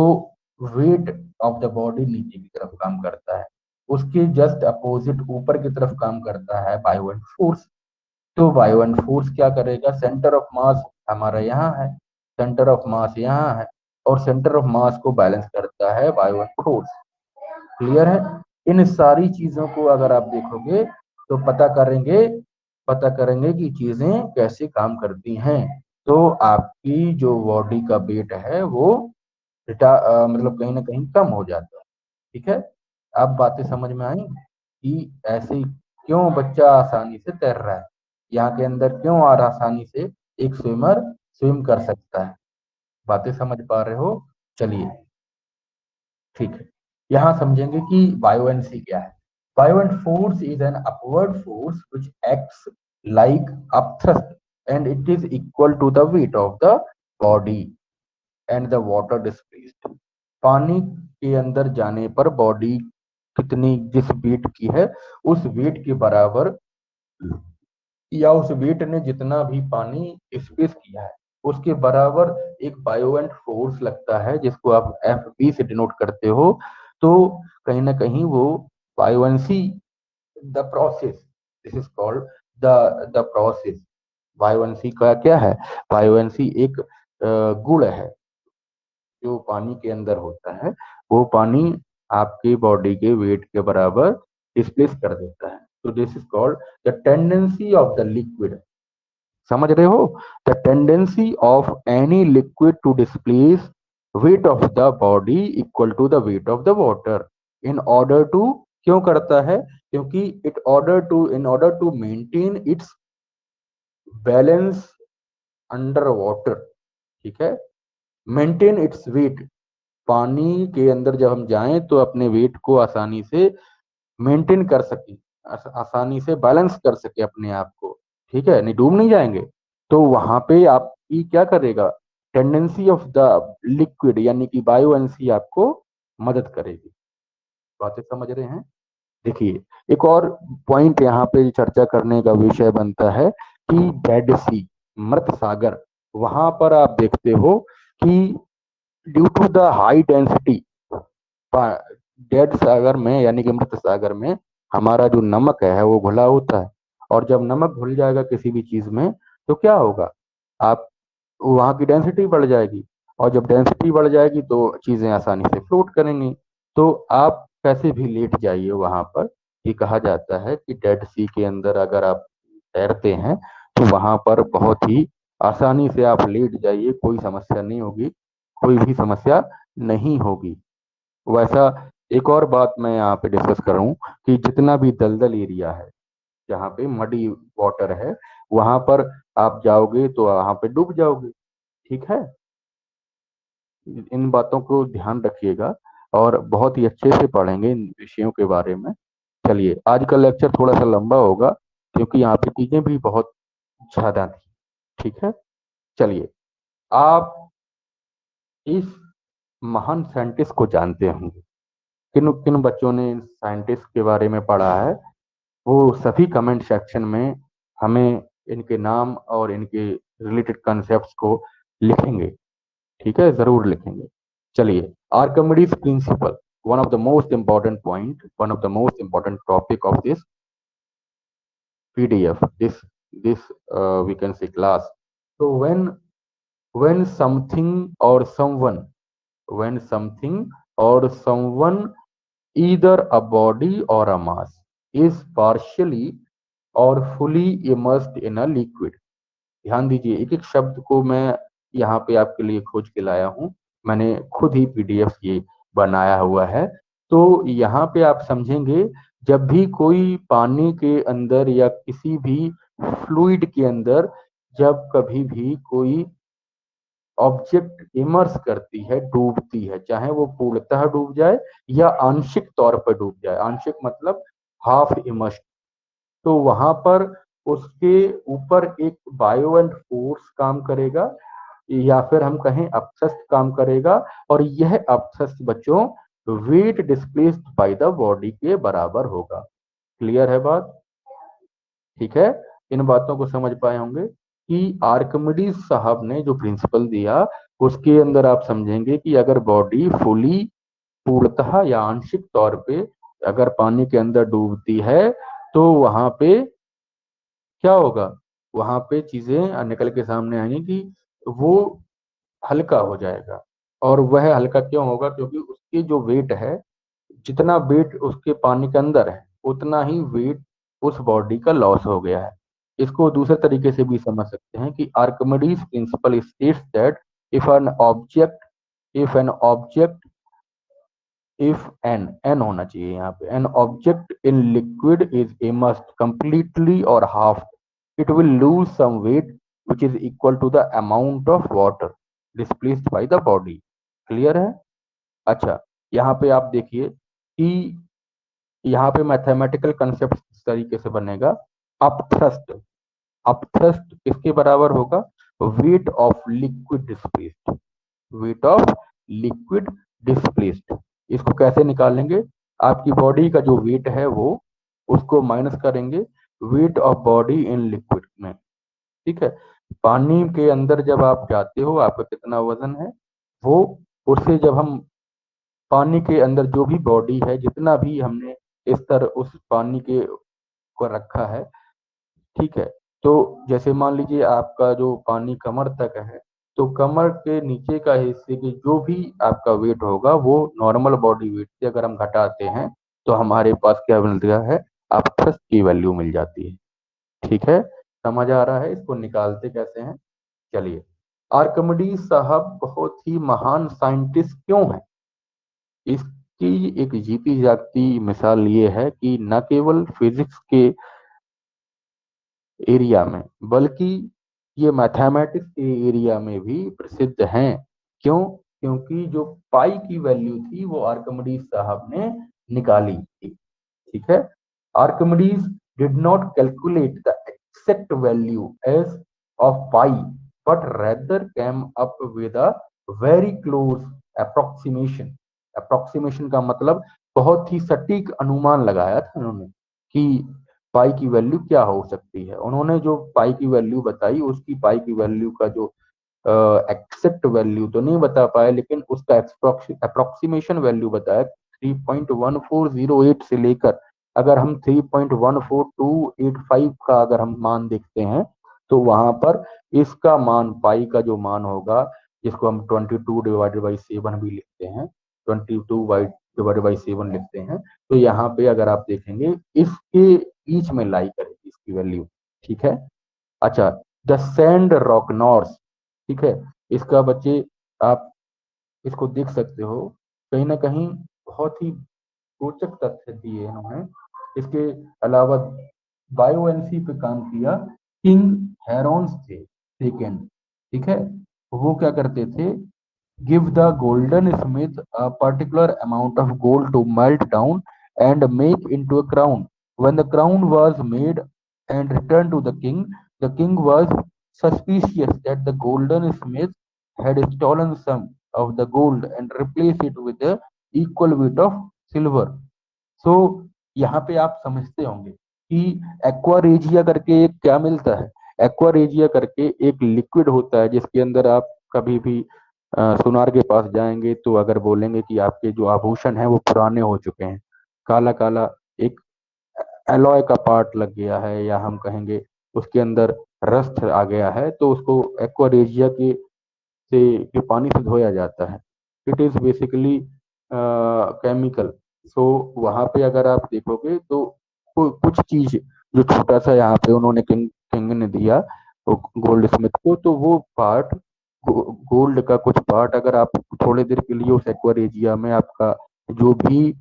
वेट ऑफ द बॉडी नीचे की तरफ काम करता है, उसके जस्ट अपोजिट ऊपर की तरफ काम करता है बायो एंड फोर्स। तो बायो एंड फोर्स क्या करेगा, सेंटर ऑफ मास हमारा यहाँ है, सेंटर ऑफ मास यहाँ है, और सेंटर ऑफ मास को बैलेंस करता है बायो एंड फोर्स। क्लियर है, इन सारी चीजों को अगर आप देखोगे तो पता करेंगे कि चीजें कैसे काम करती हैं, तो आपकी जो बॉडी का वेट है वो मतलब कहीं ना कहीं कम हो जाता है। ठीक है, अब बातें समझ में आई कि ऐसे क्यों बच्चा आसानी से तैर रहा है, यहाँ के अंदर क्यों और आसानी से एक स्विमर स्विम कर सकता है, बातें समझ पा रहे हो। चलिए, ठीक है, यहाँ समझेंगे कि बायोएनसी क्या है। Buoyant force is an upward force which acts like upthrust and it is equal to the weight of the body and the water displaced. पानी के अंदर जाने पर बॉडी कितनी जिस वेट की है, उस वेट के बराबर, या उस वेट ने जितना भी पानी स्पेस किया है उसके बराबर एक बायोएंट फोर्स लगता है, जिसको आप एफ बी से डिनोट करते हो। तो कहीं ना कहीं वो buoyancy, the process, this is called the process. Buoyancy का क्या है, बायोएंसी एक गुण है जो पानी के अंदर होता है, वो पानी आपके बॉडी के वेट के बराबर डिस्प्लेस कर देता है। तो this is called the tendency of the liquid, समझ रहे हो, the tendency of any liquid to displace weight of the body equal to the weight of the water in order to, क्यों करता है, क्योंकि in order to maintain its balance under water. ठीक है, maintain its weight, पानी के अंदर जब हम जाएं तो अपने वेट को आसानी से मेंटेन कर सके, आसानी से बैलेंस कर सके अपने आप को। ठीक है, नहीं डूब नहीं जाएंगे, तो वहां पे आपकी क्या करेगा, टेंडेंसी ऑफ द लिक्विड यानी कि बायोएनसी आपको मदद करेगी। बातें समझ रहे हैं। देखिए, एक और पॉइंट यहाँ पे चर्चा करने का विषय बनता है कि डेड सी, मृत सागर, वहां पर आप देखते हो कि due to the high density, dead सागर में यानी कि मृत सागर में हमारा जो नमक है वो घुला होता है, और जब नमक घुल जाएगा किसी भी चीज में तो क्या होगा, आप वहां की डेंसिटी बढ़ जाएगी, और जब डेंसिटी बढ़ जाएगी तो चीजें आसानी से फ्लोट करेंगी। तो आप कैसे भी लेट जाइए वहां पर, ये कहा जाता है कि डेड सी के अंदर अगर आप तैरते हैं तो वहां पर बहुत ही आसानी से आप लेट जाइए, कोई समस्या नहीं होगी, कोई भी समस्या नहीं होगी। वैसा एक और बात मैं यहाँ पे डिस्कस कर रहा हूँ कि जितना भी दलदल एरिया है, जहाँ पे मडी वाटर है वहां पर आप जाओगे तो वहां पे डूब जाओगे। ठीक है, इन बातों को ध्यान रखिएगा और बहुत ही अच्छे से पढ़ेंगे इन विषयों के बारे में। चलिए, आज का लेक्चर थोड़ा सा लंबा होगा क्योंकि यहाँ पे चीजें भी बहुत ज्यादा थी। ठीक है, चलिए, आप इस महान साइंटिस्ट को जानते होंगे। किन किन बच्चों ने साइंटिस्ट के बारे में पढ़ा है वो सभी कमेंट सेक्शन में हमें इनके नाम और इनके रिलेटेड कॉन्सेप्ट्स को लिखेंगे। ठीक है, जरूर लिखेंगे। चलिए, Archimedes principal, one of the most important point, one of the most important topic of this PDF, this we can say class. So when something or someone, when something or someone, either a body or a mass, is partially or fully immersed in a liquid. ध्यान दीजिए, एक एक शब्द को मैं यहाँ पे आपके लिए खोज के लाया हूँ। मैंने खुद ही PDF ये बनाया हुआ है। तो यहाँ पे आप समझेंगे, जब भी कोई पानी के अंदर या किसी भी फ्लूइड के अंदर जब कभी भी कोई ऑब्जेक्ट इमर्स करती है, डूबती है, चाहे वो पूर्णतः डूब जाए या आंशिक तौर पर डूब जाए, आंशिक मतलब हाफ इमर्स, तो वहां पर उसके ऊपर एक बायो एंड फोर्स काम करेगा या फिर हम कहें अपथस्ट काम करेगा, और यह अपथस्ट बच्चों weight displaced by the body के बराबर होगा। क्लियर है बात? ठीक है, इन बातों को समझ पाए होंगे कि आर्किमिडीज साहब ने जो प्रिंसिपल दिया उसके अंदर आप समझेंगे कि अगर बॉडी फुली, पूर्णतः या आंशिक तौर पे अगर पानी के अंदर डूबती है तो वहां पे क्या होगा, वहां पे चीजें निकल के सामने आएंगी कि वो हल्का हो जाएगा। और वह हल्का क्यों होगा? क्योंकि उसकी जो वेट है, जितना वेट उसके पानी के अंदर है उतना ही वेट उस बॉडी का लॉस हो गया है। इसको दूसरे तरीके से भी समझ सकते हैं कि Archimedes principle states that if an object if an object if an होना चाहिए यहाँ पे, an object in liquid is immersed completely और half, it will lose some weight which is equal to the amount of water displaced by the body. Clear है? अच्छा, यहाँ पे आप देखिए कि यहाँ पे मैथमेटिकल कंसेप्ट इस तरीके से बनेगा। अपथ्रस्ट, अपथ्रस्ट किसके बराबर होगा? Weight of liquid displaced, weight of liquid displaced. इसको कैसे निकालेंगे? आपकी बॉडी का जो वेट है वो उसको माइनस करेंगे weight of body in liquid में। ठीक है, पानी के अंदर जब आप जाते हो आपका कितना वजन है, वो उससे जब हम पानी के अंदर जो भी बॉडी है, जितना भी हमने स्तर उस पानी के को रखा है, ठीक है, तो जैसे मान लीजिए आपका जो पानी कमर तक है, तो कमर के नीचे का हिस्से की जो भी आपका वेट होगा वो नॉर्मल बॉडी वेट से अगर हम घटाते हैं तो हमारे पास क्या मिल रहा है? आप थ्रस्ट की वैल्यू मिल जाती है। ठीक है, समझ आ रहा है? इसको निकालते कैसे हैं? चलिए, आर्किमिडीज साहब बहुत ही महान साइंटिस्ट क्यों हैं? इसकी एक जीती जागती मिसाल ये है कि न केवल फिजिक्स के एरिया में बल्कि ये मैथमेटिक्स के एरिया में भी प्रसिद्ध हैं। क्यों? क्योंकि जो पाई की वैल्यू थी वो आर्किमिडीज साहब ने निकाली थी। ठीक है, Archimedes did not calculate the exact value as of pi but rather came up with a very close approximation. Approximation का मतलब बहुत ही सटीक अनुमान लगाया था उन्होंने कि पाई की वैल्यू क्या हो सकती है। उन्होंने जो पाई की वैल्यू बताई उसकी पाई की वैल्यू का जो एक्सेप्ट वैल्यू तो नहीं बता पाए लेकिन उसका अप्रोक्सीमेशन वैल्यू बताया 3.1408 से लेकर, अगर हम 3.14285 का अगर हम मान देखते हैं तो वहां पर इसका मान, पाई का जो मान होगा, जिसको हम 22/7 भी लिखते हैं, 22/7 लिखते हैं, तो यहाँ पे अगर आप देखेंगे इसके बीच में लाई करेगी इसकी वैल्यू। ठीक है, अच्छा, द सैंड रॉक नॉर्थ, ठीक है, इसका बच्चे आप इसको देख सकते हो, कहीं ना कहीं बहुत ही रोचक तथ्य दिए इन्होंने। इसके अलावा बायोएनसी पे काम किया किंग हेरोन्स थे सेकेंड, ठीक है। वो क्या करते थे, give the goldsmith a particular amount of gold to melt down and make into a crown. When the crown was made and returned to the king was suspicious that the goldsmith had stolen some of the gold and replaced it with the equal weight of silver. सो यहाँ पे आप समझते होंगे कि aqua regia करके एक क्या मिलता है। एक्वारेजिया करके एक लिक्विड होता है जिसके अंदर आप कभी भी सुनार के पास जाएंगे तो अगर बोलेंगे कि आपके जो आभूषण है वो पुराने हो चुके हैं, काला काला एक एलॉय का पार्ट लग गया है, या हम कहेंगे उसके अंदर रस्ट आ गया है, तो उसको एक्वारेजिया के पानी से धोया जाता है। It is basically chemical. So वहां पे अगर आप देखोगे तो कुछ चीज जो छोटा सा यहाँ पे उन्होंने किंग ने दिया गोल्ड स्मिथ को, तो वो पार्ट गोल्ड का कुछ पार्ट अगर आप थोड़ी देर के लिए उस एक्वारेजिया में आपका जो भी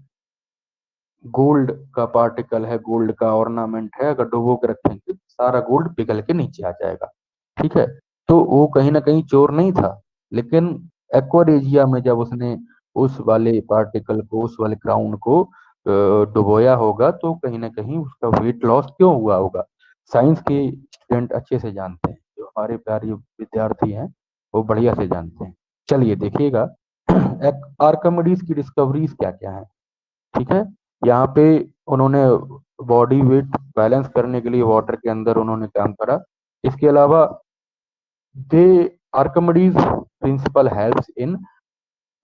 गोल्ड का पार्टिकल है, गोल्ड का ऑर्नामेंट है, अगर डुबो के रखेंगे सारा गोल्ड पिघल के नीचे आ जाएगा, ठीक है। तो वो कहीं ना कहीं चोर नहीं था, लेकिन एक्वारेजिया में जब उसने उस वाले पार्टिकल को, उस वाले क्राउन को डुबोया होगा, तो कहीं ना कहीं उसका वेट लॉस क्यों हुआ होगा। साइंस के स्टूडेंट अच्छे से जानते हैं, जो हमारे प्यारे विद्यार्थी हैं वो बढ़िया से जानते हैं। चलिए देखिएगा आर्किमिडीज की डिस्कवरीज क्या क्या है, ठीक है। यहाँ पे उन्होंने बॉडी वेट बैलेंस करने के लिए वाटर के अंदर उन्होंने काम करा। इसके अलावा the Archimedes principle helps in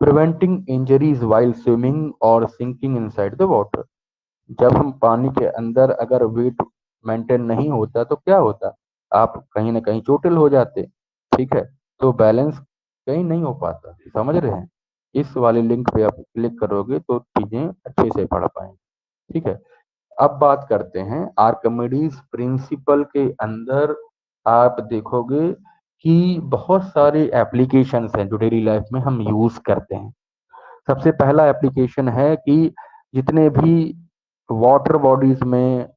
preventing injuries while swimming और सिंकिंग इनसाइड द वाटर। जब हम पानी के अंदर अगर वेट मेंटेन नहीं होता तो क्या होता, आप कहीं ना कहीं चोटिल हो जाते, ठीक है। तो बैलेंस कहीं नहीं हो पाता, समझ रहे हैं। इस वाले लिंक पे आप क्लिक करोगे तो चीजें अच्छे से पढ़ पाएंगे, ठीक है। अब बात करते हैं आर्किमिडीज प्रिंसिपल के अंदर। आप देखोगे कि बहुत सारे एप्लीकेशंस हैं जो डेली लाइफ में हम यूज करते हैं। सबसे पहला एप्लीकेशन है कि जितने भी वाटर बॉडीज में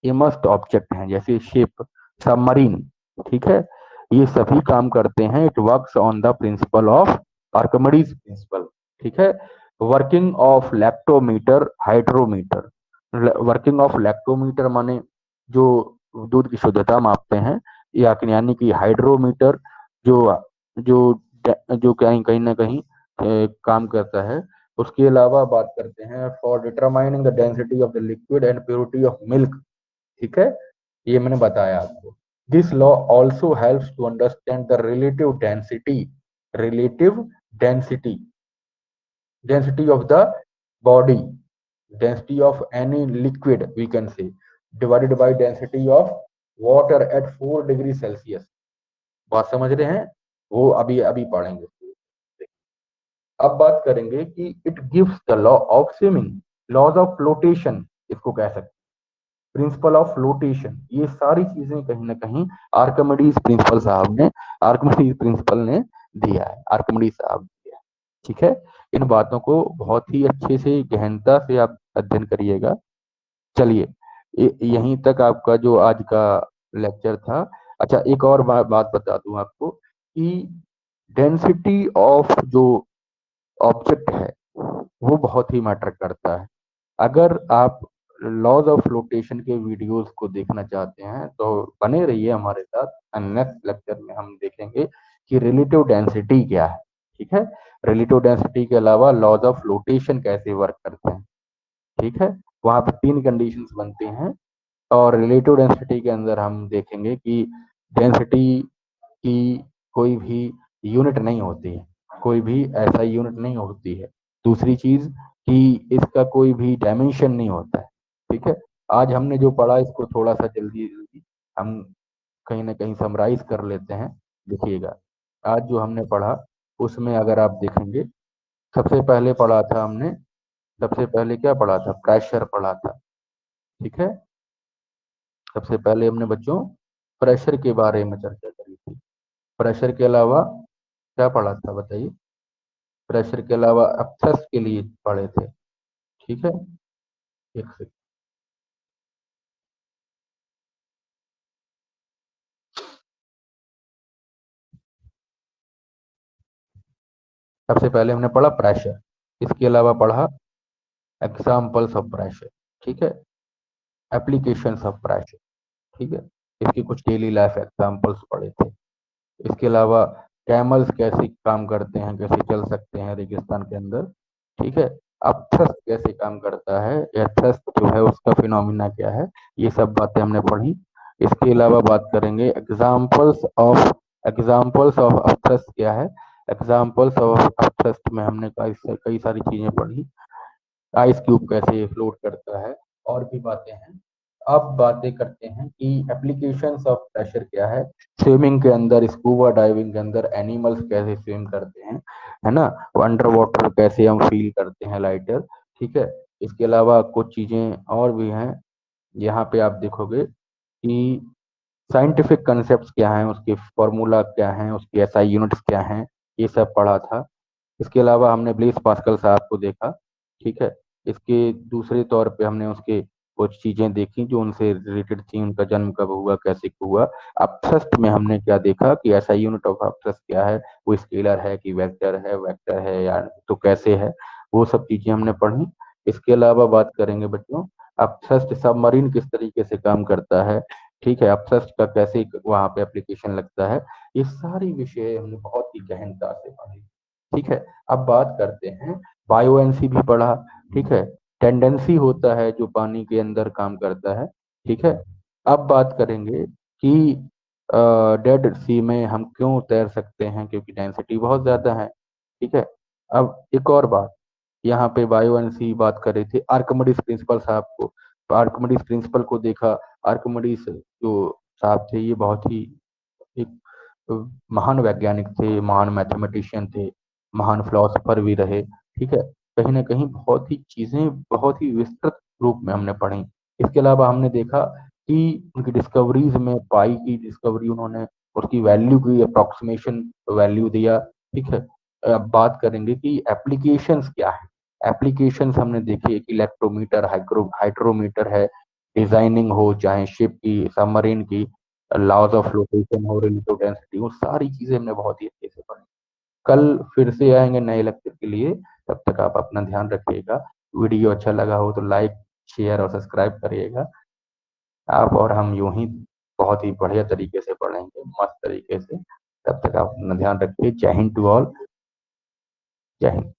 इमर्स्ड ऑब्जेक्ट हैं जैसे शिप, सबमरीन, ठीक है, ये सभी काम करते हैं, it works on the principle of Archimedes principal, ठीक है। Working of lactometer hydrometer. Working of lactometer माने जो दूध की शुद्धता मापते हैं, या यानी कि हाइड्रोमीटर जो जो जो कहीं कहीं ना कहीं काम करता है। उसके अलावा बात करते हैं for determining the density of the liquid and purity of milk, ठीक है, ये मैंने बताया आपको। This law also helps to understand the relative density density of the body, density of any liquid we can say divided by density of water at 4 degree Celsius. बात समझ रहे हैं, वो अभी अभी पढ़ेंगे। अब बात करेंगे कि it gives the law of swimming, laws of flotation इसको कह सकते हैं, प्रिंसिपल ऑफ फ्लोटेशन। ये सारी चीजें कहीं ना कहीं आर्किमिडीज प्रिंसिपल ने दिया है, आर्किमिडीज साहब ने दिया है, ठीक है। इन बातों को बहुत ही अच्छे से गहनता से आप अध्ययन करिएगा। चलिए यहीं तक आपका जो आज का लेक्चर था। अच्छा एक और बात बता दूं आपको कि डेंसिटी ऑफ जो ऑब्जेक्ट है वो बहुत ही मैटर करता है। अगर आप लॉज ऑफ फ्लोटेशन के वीडियोस को देखना चाहते हैं तो बने रहिए हमारे साथ। नेक्स्ट लेक्चर में हम देखेंगे कि रिलेटिव डेंसिटी क्या है, ठीक है। रिलेटिव डेंसिटी के अलावा लॉज ऑफ फ्लोटेशन कैसे वर्क करते हैं, ठीक है। वहां पे 3 कंडीशंस बनते हैं, और रिलेटिव डेंसिटी के अंदर हम देखेंगे कि डेंसिटी की कोई भी यूनिट नहीं होती है, कोई भी ऐसा यूनिट नहीं होती है। दूसरी चीज कि इसका कोई भी डायमेंशन नहीं होता है, ठीक है। आज हमने जो पढ़ा इसको थोड़ा सा जल्दी जल्दी हम कहीं ना कहीं समराइज कर लेते हैं। देखिएगा आज जो हमने पढ़ा उसमें अगर आप देखेंगे, सबसे पहले पढ़ा था हमने, सबसे पहले क्या पढ़ा था, प्रेशर पढ़ा था, ठीक है। सबसे पहले हमने बच्चों प्रेशर के बारे में चर्चा करी थी। प्रेशर के अलावा क्या पढ़ा था बताइए, प्रेशर के अलावा अब थ्रस्ट के लिए पढ़े थे, ठीक है। एक सेकंड। सबसे पहले हमने पढ़ा प्रेशर, इसके अलावा पढ़ा एग्जाम्पल्स ऑफ प्रेशर, ठीक है, एप्लीकेशंस ऑफ प्रेशर, ठीक है, इसके कुछ डेली लाइफ एग्जाम्पल्स पढ़े थे। इसके अलावा कैमल्स कैसे काम करते हैं, कैसे चल सकते हैं रेगिस्तान के अंदर, ठीक है। अब थ्रस्ट कैसे काम करता है, या थ्रस्ट जो है उसका फिनोमिना क्या है, ये सब बातें हमने पढ़ी। इसके अलावा बात करेंगे एग्जाम्पल्स ऑफ थ्रस्ट क्या है। एग्जाम्पल्स ऑफ थ्रस्ट में हमने कई सारी चीजें पढ़ी, आइस क्यूब कैसे फ्लोट करता है, और भी बातें हैं। अब बातें करते हैं कि एप्लीकेशंस ऑफ प्रेशर क्या है। स्विमिंग के अंदर, स्कूबा डाइविंग के अंदर एनिमल्स कैसे स्विम करते हैं, है ना, अंडर वाटर कैसे हम फील करते हैं लाइटर, ठीक है। इसके अलावा कुछ चीजें और भी हैं, यहाँ पे आप देखोगे कि साइंटिफिक कंसेप्ट क्या हैं, उसके फॉर्मूला क्या हैं, उसकी एसआई यूनिट्स क्या हैं, ये सब पढ़ा था। इसके अलावा हमने ब्लेस पास्कल साहब को देखा, ठीक है। इसके दूसरे तौर पे हमने उसके कुछ चीजें देखी जो उनसे रिलेटेड थी, उनका जन्म कब हुआ, कैसे हुआ। अपथ्रस्ट में हमने क्या देखा कि ऐसा यूनिट ऑफ अपथ्रस्ट क्या है, वो स्केलर है कि वेक्टर है या तो कैसे है, वो सब चीजें हमने पढ़ी। इसके अलावा बात करेंगे बच्चों, अपथ्रस्ट सबमरीन किस तरीके से काम करता है, ठीक है, अपथ्रस्ट का कैसे वहां पे एप्लीकेशन लगता है, ये सारी विषय हमने बहुत ही गहनता से पढ़ी, ठीक है। अब बात करते हैं, बायोएनसी भी पढ़ा, ठीक है, टेंडेंसी होता है जो पानी के अंदर काम करता है, ठीक है। अब बात करेंगे कि डेड सी में हम क्यों तैर सकते हैं, क्योंकि डेंसिटी बहुत ज्यादा है, ठीक है। अब एक और बात, यहाँ पे बायोएनसी बात कर रहे थे, आर्कमिडीज प्रिंसिपल साहब को, तो आर्कमिडीज प्रिंसिपल को देखा। आर्कमिडीज जो साहब थे, ये बहुत ही एक महान वैज्ञानिक थे, महान मैथमेटिशियन थे, महान फिलोसोफर भी रहे, ठीक है। कहीं ना कहीं बहुत ही चीजें बहुत ही विस्तृत रूप में हमने पढ़ी। इसके अलावा हमने देखा कि उनकी डिस्कवरीज में पाई की डिस्कवरी उन्होंने उसकी वैल्यू की अप्रोक्सीमेशन वैल्यू दिया, ठीक है। अब बात करेंगे कि एप्लीकेशंस क्या है। एप्लीकेशंस हमने देखी कि इलेक्ट्रोमीटर, हाइड्रोमीटर है, डिजाइनिंग हो चाहे शिप की, सबमरीन की, लॉज ऑफ फ्लोटेशन हो, रिलेटिव डेंसिटी, वो सारी चीजें हमने बहुत ही अच्छे से पढ़ी। कल फिर से आएंगे नए लेक्चर के लिए, तब तक आप अपना ध्यान रखिएगा। वीडियो अच्छा लगा हो तो लाइक, शेयर और सब्सक्राइब करिएगा। आप और हम यूं ही बहुत ही बढ़िया तरीके से पढ़ेंगे, मस्त तरीके से। तब तक आप अपना ध्यान रखिए। जय हिंद टू ऑल। जय हिंद।